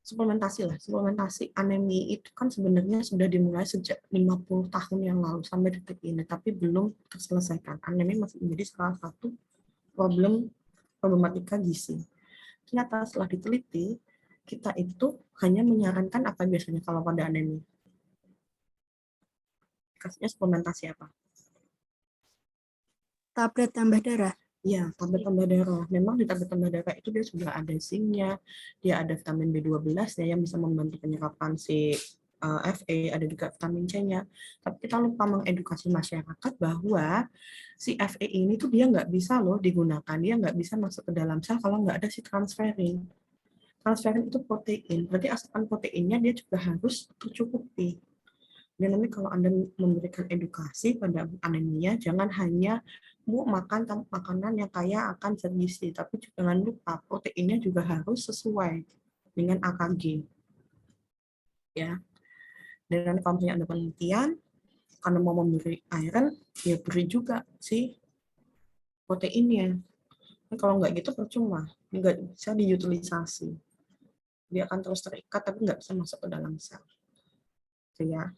suplementasi lah. Suplementasi anemia itu kan sebenarnya sudah dimulai sejak 50 tahun yang lalu sampai detik ini, tapi belum terselesaikan. Anemia masih menjadi salah satu problematika gizi. Ternyata setelah diteliti, kita itu hanya menyarankan apa biasanya kalau pada anemia? Kasihnya suplementasi apa? Tablet tambah darah. Ya, tablet tambah darah. Memang di tablet tambah darah itu dia sudah ada zinc-nya, dia ada vitamin B12 ya, yang bisa membantu penyerapan si Fe, ada juga vitamin C-nya. Tapi kita lupa mengedukasi masyarakat bahwa si Fe ini tuh dia nggak bisa loh digunakan, dia nggak bisa masuk ke dalam sel kalau nggak ada si transferin. Transferin itu protein, berarti asupan proteinnya dia juga harus tercukupi. Dan nanti kalau Anda memberikan edukasi pada anemia, jangan hanya makan makanan yang kaya akan zat gizi, tapi jangan lupa proteinnya juga harus sesuai dengan AKG. Ya. Dan kalau misalnya Anda penelitian, karena mau memberi iron, ya beri juga si proteinnya. Nah, kalau nggak gitu percuma, nggak bisa diutilisasi. Dia akan terus terikat, tapi nggak bisa masuk ke dalam sel. Itu ya.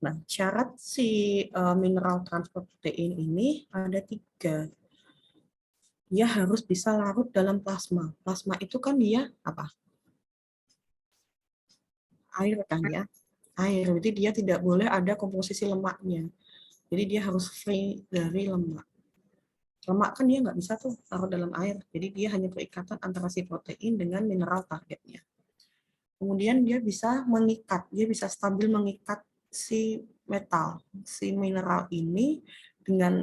Nah, syarat si mineral transport protein ini ada 3. Dia harus bisa larut dalam plasma. Plasma itu kan dia apa? Air kan ya. Air, jadi dia tidak boleh ada komposisi lemaknya. Jadi dia harus free dari lemak. Lemak kan dia nggak bisa tuh larut dalam air. Jadi dia hanya perikatan antara si protein dengan mineral targetnya. Kemudian dia bisa mengikat, dia bisa stabil mengikat si metal, si mineral ini dengan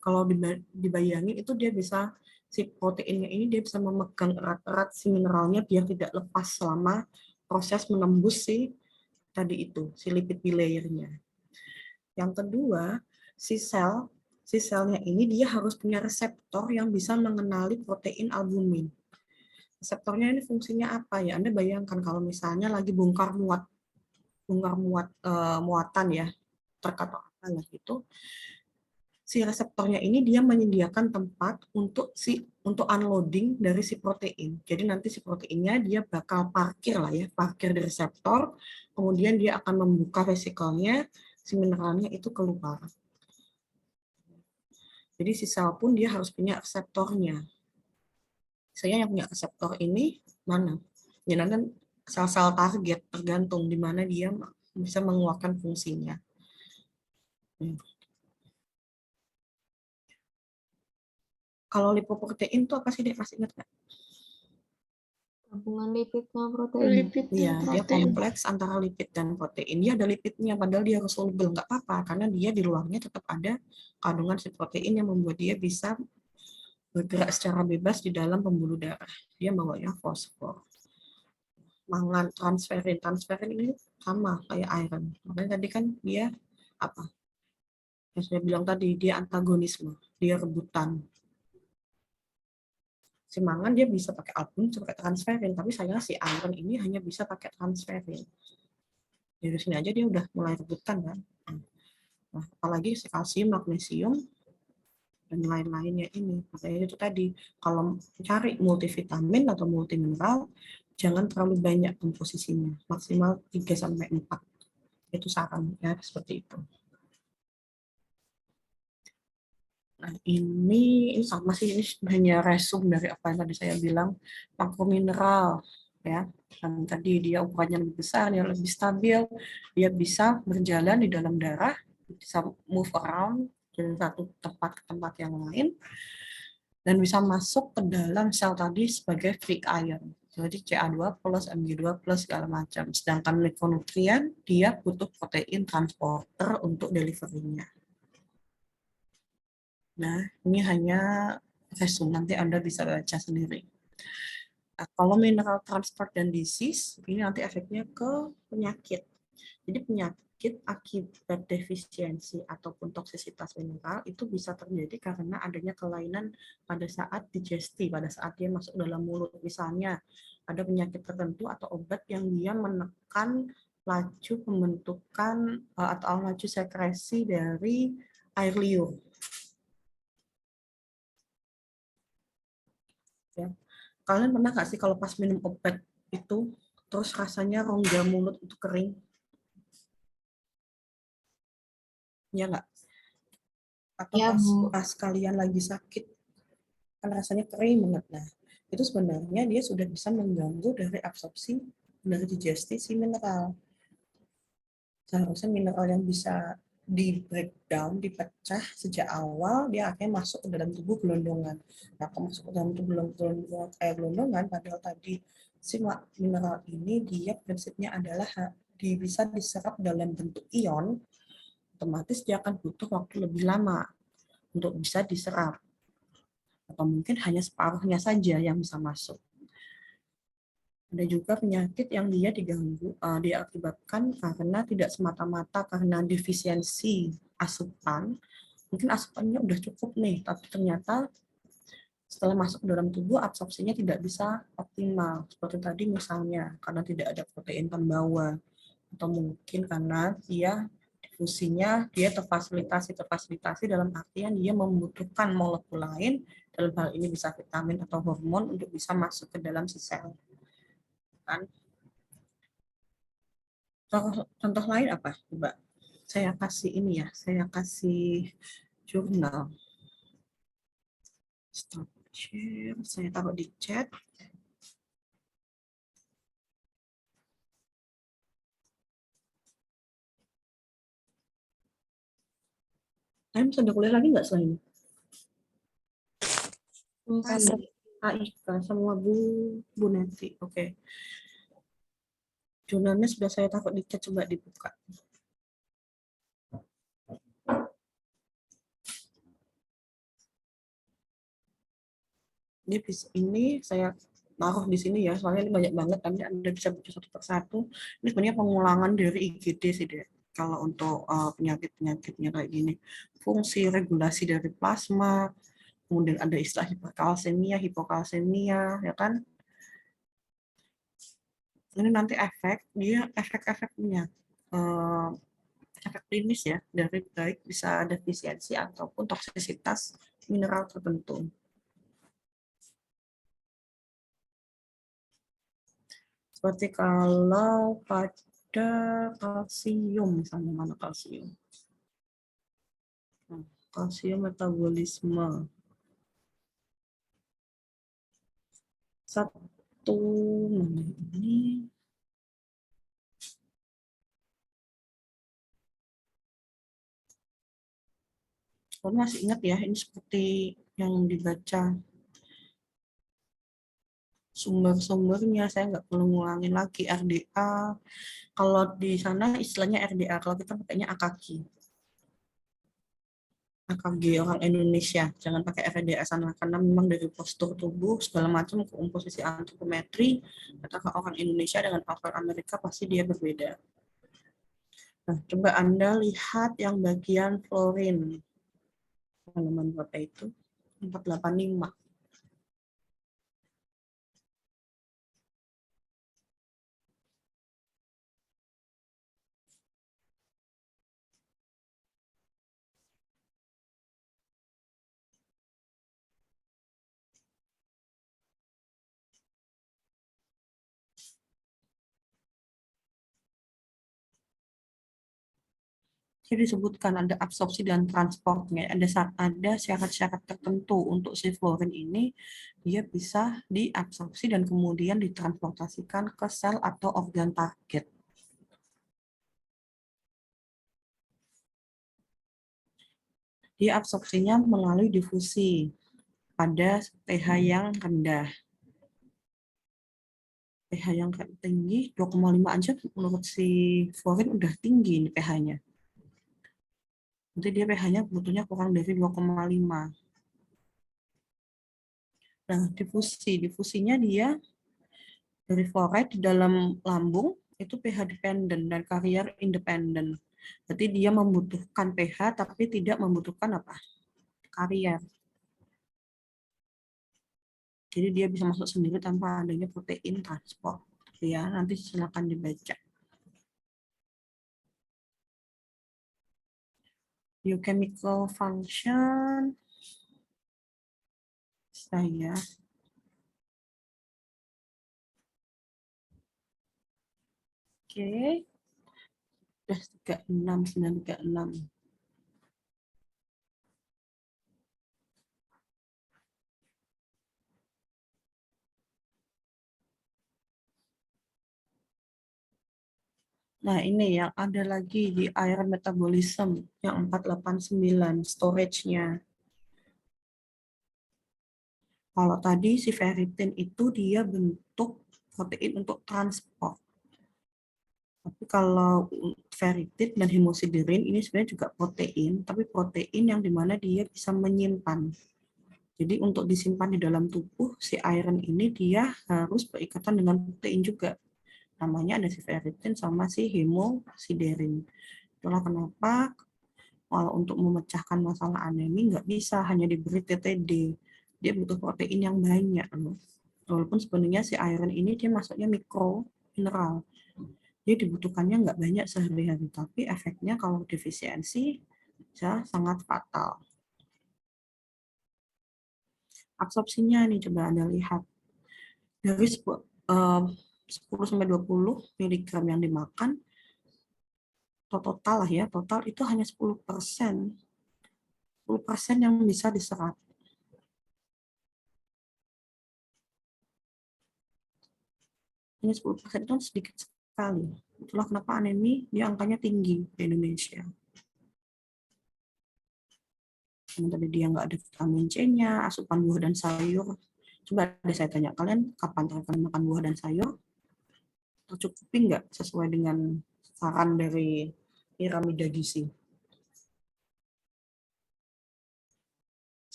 kalau dibayangin itu dia bisa si proteinnya ini dia bisa memegang erat-erat si mineralnya biar tidak lepas selama proses menembus si tadi itu si lipid bilayernya. Yang kedua, si selnya ini dia harus punya reseptor yang bisa mengenali protein albumin. Reseptornya ini fungsinya apa ya? Anda bayangkan kalau misalnya lagi bongkar muat muatan ya, truk atau apalah gitu, si reseptornya ini dia menyediakan tempat untuk unloading dari si protein. Jadi nanti si proteinnya dia bakal parkir lah ya, parkir di reseptor, kemudian dia akan membuka vesikelnya, si mineralnya itu keluar. Jadi si sel pun dia harus punya reseptornya. Saya yang punya reseptor ini mana? Ya nanti sel-sel target tergantung di mana dia bisa mengeluarkan fungsinya. Kalau lipoprotein itu apa sih, Dek? Masih ingat nggak? Gabungan lipidnya protein. Iya, dia kompleks antara lipid dan protein. Dia ada lipidnya, padahal dia harus soluble. Nggak apa-apa, karena dia di luarnya tetap ada kandungan si protein yang membuat dia bisa bergerak secara bebas di dalam pembuluh darah. Dia bawanya fosfor. Mangan, transferin. Transferin ini sama kayak iron. Makanya tadi kan dia apa? Yang saya bilang tadi, dia antagonisme. Dia rebutan. Si mangan dia bisa pakai albumin, bisa pakai transferin, tapi saya si iron ini hanya bisa pakai transferin. Dari sini aja dia udah mulai rebutan kan. Nah, apalagi si kalsium, magnesium, dan lain-lainnya ini. Makanya itu tadi, kalau cari multivitamin atau multimineral, jangan terlalu banyak komposisinya, maksimal 3-4. Itu saran ya, seperti itu. Nah, ini sama sih, ini hanya resume dari apa yang tadi saya bilang, makromineral ya. Dan tadi dia ukurannya lebih besar, dia lebih stabil, dia bisa berjalan di dalam darah, bisa move around dari satu tempat ke tempat yang lain, dan bisa masuk ke dalam sel tadi sebagai free ion. Jadi Ca2+, Mg2+, segala macam. Sedangkan mikronutrien, dia butuh protein transporter untuk delivery-nya. Nah, ini hanya resume, nanti Anda bisa baca sendiri. Nah, kalau mineral transport dan disease, ini nanti efeknya ke penyakit. Jadi penyakit akibat defisiensi ataupun toksisitas mineral itu bisa terjadi karena adanya kelainan pada saat digesti, pada saat dia masuk dalam mulut. Misalnya, ada penyakit tertentu atau obat yang dia menekan laju pembentukan atau laju sekresi dari air liur. Ya. Kalian pernah nggak sih kalau pas minum obat itu terus rasanya rongga mulut itu kering? Ya nggak? Atau Ya, Bu. pas kalian lagi sakit kan rasanya kering banget. Nah, itu sebenarnya dia sudah bisa mengganggu dari absorpsi dari digesti si mineral. Seharusnya mineral yang bisa di breakdown, dipecah sejak awal, dia akhirnya masuk ke dalam tubuh gelondongan. Nah, kalau masuk ke dalam tubuh gelondongan, padahal tadi si mineral ini dia prinsipnya adalah bisa diserap dalam bentuk ion, otomatis dia akan butuh waktu lebih lama untuk bisa diserap. Atau mungkin hanya separuhnya saja yang bisa masuk. Ada juga penyakit yang dia diganggu, diakibatkan karena tidak semata-mata karena defisiensi asupan. Mungkin asupannya udah cukup nih, tapi ternyata setelah masuk ke dalam tubuh absorpsinya tidak bisa optimal. Seperti tadi misalnya karena tidak ada protein pembawa, atau mungkin karena dia difusinya dia terfasilitasi dalam artian dia membutuhkan molekul lain, dalam hal ini bisa vitamin atau hormon untuk bisa masuk ke dalam si sel. Kan? Contoh lain apa? Coba saya kasih ini ya, saya kasih jurnal. Stop share, saya taruh di chat. Kalian bisa kuliah lagi nggak selain ini? Aika sama Bu Neti. Oke. Jurnalnya sudah saya taruh di chat, coba dibuka. Ini saya taruh di sini ya, soalnya ini banyak banget, nanti Anda bisa baca satu persatu. Ini sebenarnya pengulangan dari IGD sih deh. Kalau untuk penyakit-penyakitnya kayak gini. Fungsi regulasi dari plasma, kemudian ada istilah hiperkalsemia, hipokalsemia, ya kan? Ini nanti efek-efeknya. Efek klinis ya, dari baik bisa defisiensi ataupun toksisitas mineral tertentu. Seperti kalau pada kalsium, misalnya mana kalsium? Nah, kalsium metabolisme. Satu, mana ini? Kamu masih ingat ya, ini seperti yang dibaca sumber-sumbernya, saya nggak perlu ngulangin lagi. RDA, kalau di sana istilahnya RDA, kalau kita pakainya AKG. AKG orang Indonesia, jangan pakai RDA sana, karena memang dari postur tubuh, segala macam, komposisi antropometri, katakan orang Indonesia dengan orang Amerika pasti dia berbeda. Nah, coba Anda lihat yang bagian fluorin. Halaman berapa itu? 485. Jadi disebutkan ada absorpsi dan transportnya. Ada syarat-syarat tertentu untuk si fluorin ini, dia bisa diabsorpsi dan kemudian ditransportasikan ke sel atau organ target. Dia absorpsinya melalui difusi pada pH yang rendah. pH yang tinggi, 2,5 aja menurut si fluorin udah tinggi nih pH-nya. Nanti dia pH-nya butuhnya kurang dari 2,5. Nah, difusinya dia dari fluoride di dalam lambung itu pH dependent dan carrier independent. Berarti dia membutuhkan pH tapi tidak membutuhkan apa? Carrier. Jadi dia bisa masuk sendiri tanpa adanya protein transport. Ya, nanti silakan dibaca. Biochemical function. Saya Oke. Udah 936. Nah, ini yang ada lagi di iron metabolism yang 489 storage-nya. Kalau tadi si ferritin itu dia bentuk protein untuk transport. Tapi kalau ferritin dan hemosiderin ini sebenarnya juga protein, tapi protein yang dimana dia bisa menyimpan. Jadi untuk disimpan di dalam tubuh, si iron ini dia harus berikatan dengan protein juga. Namanya ada si ferritin sama si hemosiderin. Itulah kenapa kalau untuk memecahkan masalah anemi nggak bisa hanya diberi TTD. Dia butuh protein yang banyak loh. Walaupun sebenarnya si iron ini dia masuknya mikro mineral. Dia dibutuhkannya nggak banyak sehari-hari, tapi efeknya kalau defisiensi bisa sangat fatal. Absorpsinya nih coba Anda lihat. Dari 10-20 mg yang dimakan, total lah ya, total itu hanya 10%. 10% yang bisa diserap. Hanya 10% itu sedikit sekali. Itulah kenapa anemi dia angkanya tinggi di Indonesia. Yang tadi dia nggak ada vitamin C-nya, asupan buah dan sayur. Coba deh saya tanya, kalian kapan terakhir makan buah dan sayur? Tercukupi nggak sesuai dengan saran dari piramida gizi?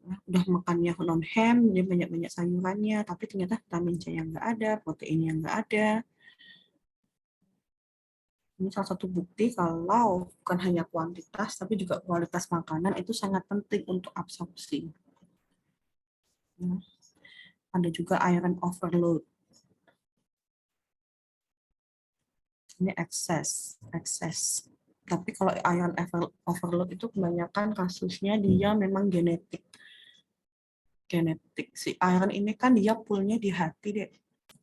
Udah makannya non ham, dia banyak-banyak sayurannya, tapi ternyata vitamin C yang nggak ada, protein yang nggak ada. Ini salah satu bukti kalau bukan hanya kuantitas, tapi juga kualitas makanan itu sangat penting untuk absorpsi. Ada juga iron overload. Ini excess. Tapi kalau iron overload itu kebanyakan kasusnya dia memang genetik. Si iron ini kan dia poolnya di hati deh.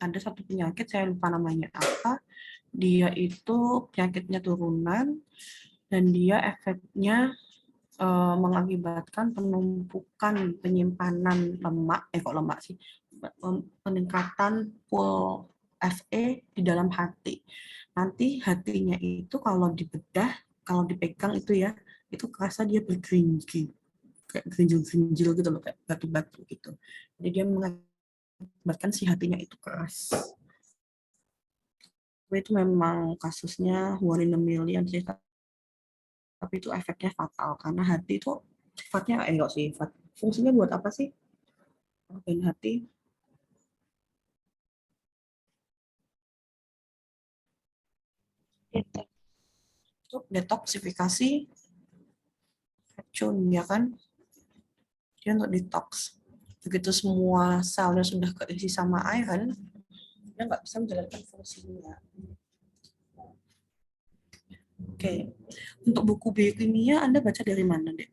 Ada satu penyakit, saya lupa namanya apa. Dia itu penyakitnya turunan dan dia efeknya mengakibatkan penumpukan penyimpanan lemak, peningkatan pool Fe di dalam hati. Nanti hatinya itu kalau dibedah, kalau dipegang itu ya, itu kerasa dia bergerinjil, kayak gerinjil gitu loh, kayak batu-batu gitu. Jadi dia mengakibatkan si hatinya itu keras. Itu memang kasusnya 1 in a million sih, tapi itu efeknya fatal karena hati itu sifatnya enggak sifat, fungsinya buat apa sih organ hati? Untuk detoksifikasi racun, ya kan? Dia untuk detox. Begitu semua selnya sudah keisi sama iron, dia nggak bisa menjalankan fungsinya. Oke, untuk buku biokimia Anda baca dari mana, Dek?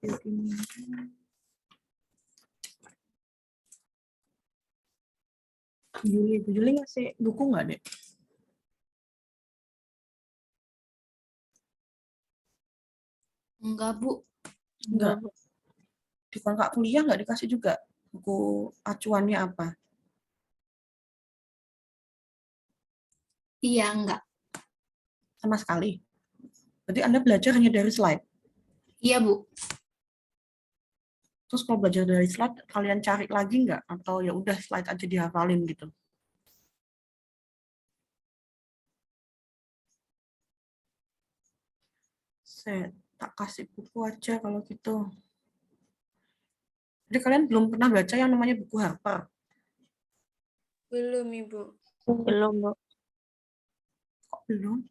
Biokimia. Juli ngasih buku nggak, Dek? Enggak, Bu. Enggak. Di kontrak kuliah nggak dikasih juga buku acuannya apa? Iya, enggak. Sama sekali. Berarti Anda belajar hanya dari slide. Iya, Bu. Terus kalau belajar dari slide, kalian cari lagi nggak? Atau ya udah slide aja dihafalin gitu? Saya tak kasih buku aja kalau gitu. Jadi kalian belum pernah baca yang namanya buku Harper? Belum, Ibu. Belum, Bu. Kok belum?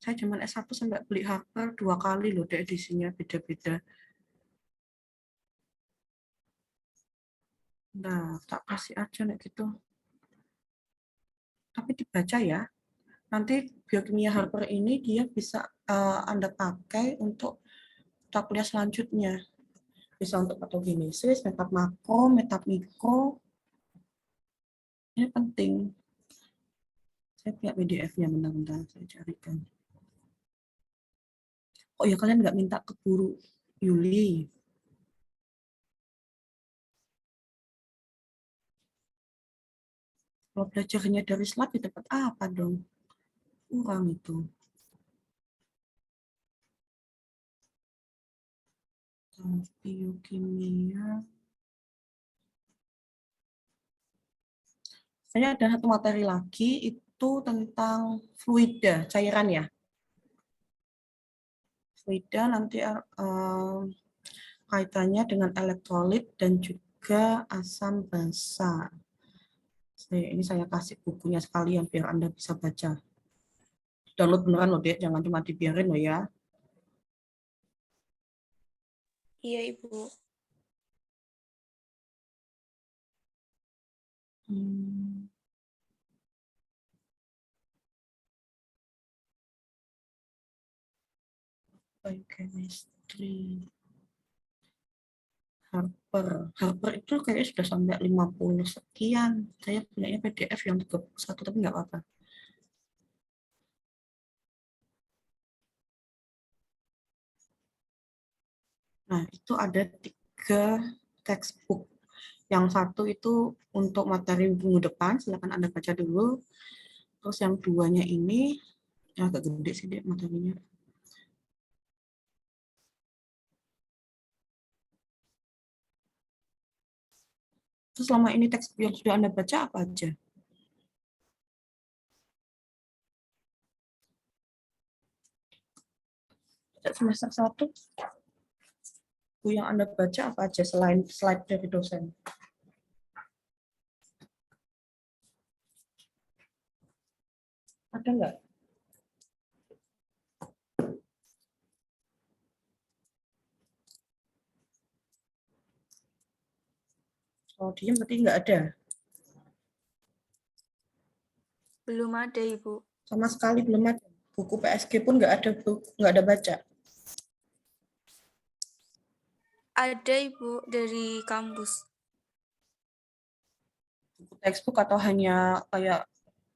Saya cuma S1 sampai beli Harper 2 kali loh, deh edisinya beda-beda. Nah, tak kasih aja nih gitu. Tapi dibaca ya. Nanti biokimia Harper ini dia bisa Anda pakai untuk mata kuliah selanjutnya. Bisa untuk patogenesis, metap makro, metap mikro. Ini penting. Saya punya PDF-nya, bentar-bentar saya carikan. Oh ya, kalian nggak minta ke guru Yuli. Kalau belajarnya dari slide, dapat apa dong? Kurang itu. Biokimia. Saya ada satu materi lagi, itu tentang fluida, cairan ya. Fluida nanti kaitannya dengan elektrolit dan juga asam basa. Ini saya kasih bukunya sekalian biar Anda bisa baca. Download beneran loh, Dek. Jangan cuma dibiarin loh ya. Iya, Ibu. Biochemistry. Harper itu kayaknya sudah sampai 50 sekian. Saya punya PDF yang 31, tapi nggak apa-apa. Nah, itu ada 3 textbook. Yang satu itu untuk materi minggu depan, silakan Anda baca dulu. Terus yang 2-nya ini, ya agak gede sih deh materinya. Terus selama ini teks yang sudah Anda baca apa aja? Semester 1, buku yang Anda baca apa aja selain slide dari dosen? Ada nggak? Kalau diem berarti nggak ada. Belum ada, Ibu. Sama sekali belum ada. Buku PSG pun nggak ada, nggak ada baca. Ada, Ibu, dari kampus. Buku textbook atau hanya kayak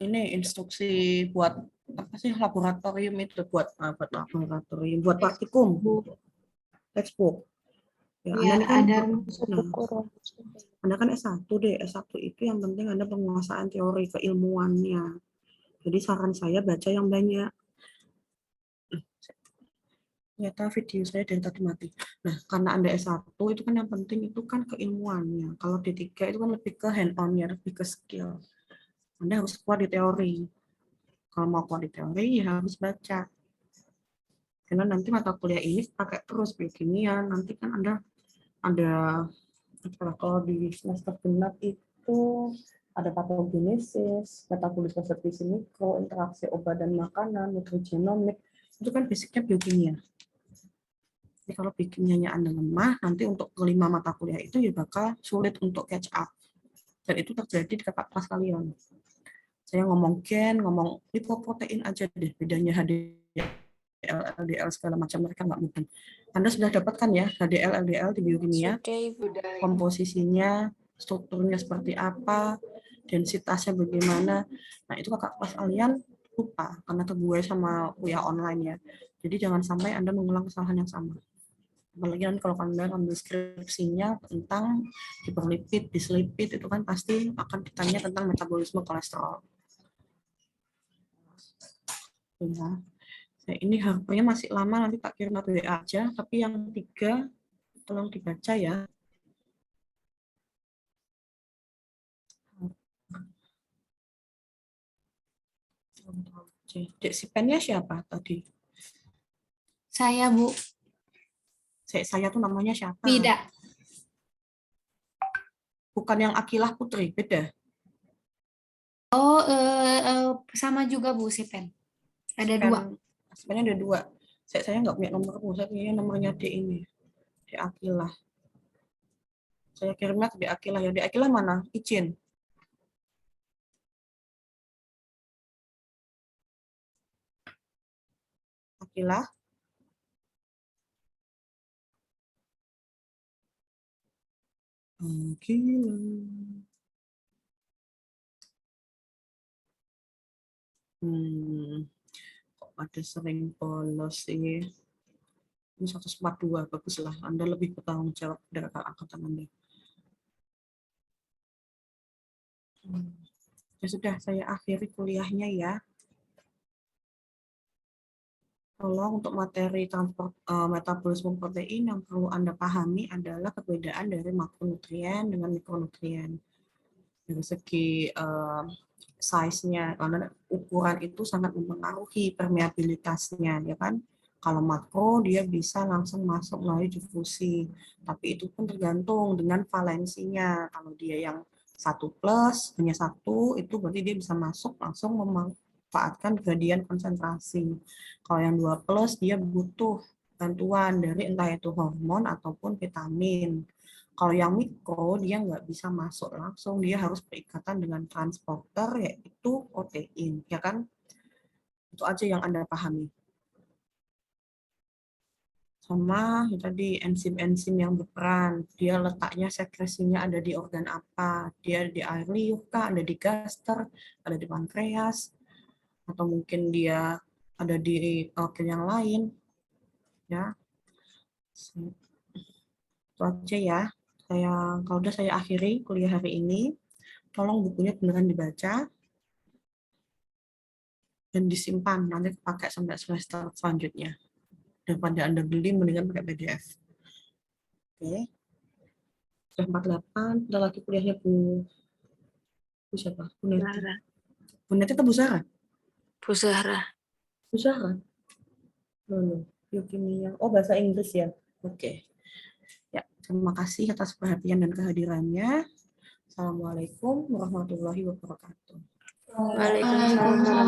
ini instruksi buat apa sih laboratorium itu buat laboratorium buat praktikum textbook. Ya, Iya, Anda ini kan ada buku Anda kan S1 deh. S1 itu yang penting Anda penguasaan teori keilmuannya. Jadi saran saya baca yang banyak. Ternyata video saya dari tadi mati. Nah, karena Anda S1 itu kan yang penting itu kan keilmuannya. Kalau D3 itu kan lebih ke hand-on-nya, lebih ke skill. Anda harus kuat di teori. Kalau mau kuat di teori, ya harus baca. Karena nanti mata kuliah ini pakai terus biokimia. Nanti kan Anda ada kalau di semester genap itu ada patogenesis, metabolisme sertisi mikro, interaksi obat dan makanan, nutrigenomik, itu kan basicnya biokimia. Jadi kalau biokimianya Anda lemah, nanti untuk kelima mata kuliah itu ya bakal sulit untuk catch up. Dan itu terjadi di kakak kelas kalian. Saya ngomong gen, ngomong lipoprotein aja deh, bedanya HDL, LDL segala macam mereka nggak mungkin. Anda sudah dapatkan ya HDL, LDL di biokimia, Sudah, Ibu. komposisinya, strukturnya seperti apa, densitasnya bagaimana. Nah itu kakak kelas kalian lupa karena terbuai sama kuliah online ya. Jadi jangan sampai Anda mengulang kesalahan yang sama. Apalagi nanti kalau Anda ambil skripsinya tentang hiperlipid, dislipid, itu kan pasti akan ditanya tentang metabolisme kolesterol. Ya. Nah, ini harganya masih lama, nanti tak kirim WA aja, tapi yang 3 tolong dibaca ya. Dek si pennya siapa tadi? Saya, Bu. Saya tuh namanya siapa? Beda. Bukan yang Akilah Putri, beda. Oh, sama juga, Bu, si pen. Ada dua. Sebenarnya ada 2. Saya nggak punya nomor, saya punya nomornya D ini. D Akilah. Saya kirimnya ke D Akilah ya. D Akilah mana? Izin. Akilah. Akilah. Kok ada sering bolos sih? Ini 142, baguslah. Anda lebih bertanggung jawab dari angkatan Anda. Ya sudah, saya akhiri kuliahnya ya. Tolong untuk materi metabolisme protein yang perlu Anda pahami adalah perbedaan dari makronutrien dengan mikronutrien. Dari segi size-nya, karena ukuran itu sangat mempengaruhi permeabilitasnya, ya kan? Kalau makro dia bisa langsung masuk melalui difusi, tapi itu pun tergantung dengan valensinya. Kalau dia yang 1+, hanya 1, itu berarti dia bisa masuk langsung memanfaatkan gradien konsentrasi. Kalau yang 2+, dia butuh bantuan dari entah itu hormon ataupun vitamin. Kalau yang mikro, dia nggak bisa masuk langsung, dia harus berikatan dengan transporter, yaitu protein, ya kan? Itu aja yang Anda pahami. Sama ya tadi enzim-enzim yang berperan, dia letaknya sekresinya ada di organ apa, dia di air liur kah, ada di gaster, ada di pankreas, atau mungkin dia ada di organ yang lain, ya. Itu aja ya. Kalau udah saya akhiri kuliah hari ini, tolong bukunya beneran dibaca dan disimpan, nanti pakai sampai semester selanjutnya. Daripada Anda beli, mendingan pakai PDF. Oke. Sudah 48, ada lagi kuliahnya Bu siapa? Bu Neti. Bu Neti atau Bu Sarah? Bu Zahra. Bu Sarah? Biokimia. Oh, bahasa Inggris ya? Oke. Ya, terima kasih atas perhatian dan kehadirannya. Assalamualaikum warahmatullahi wabarakatuh. Waalaikumsalam.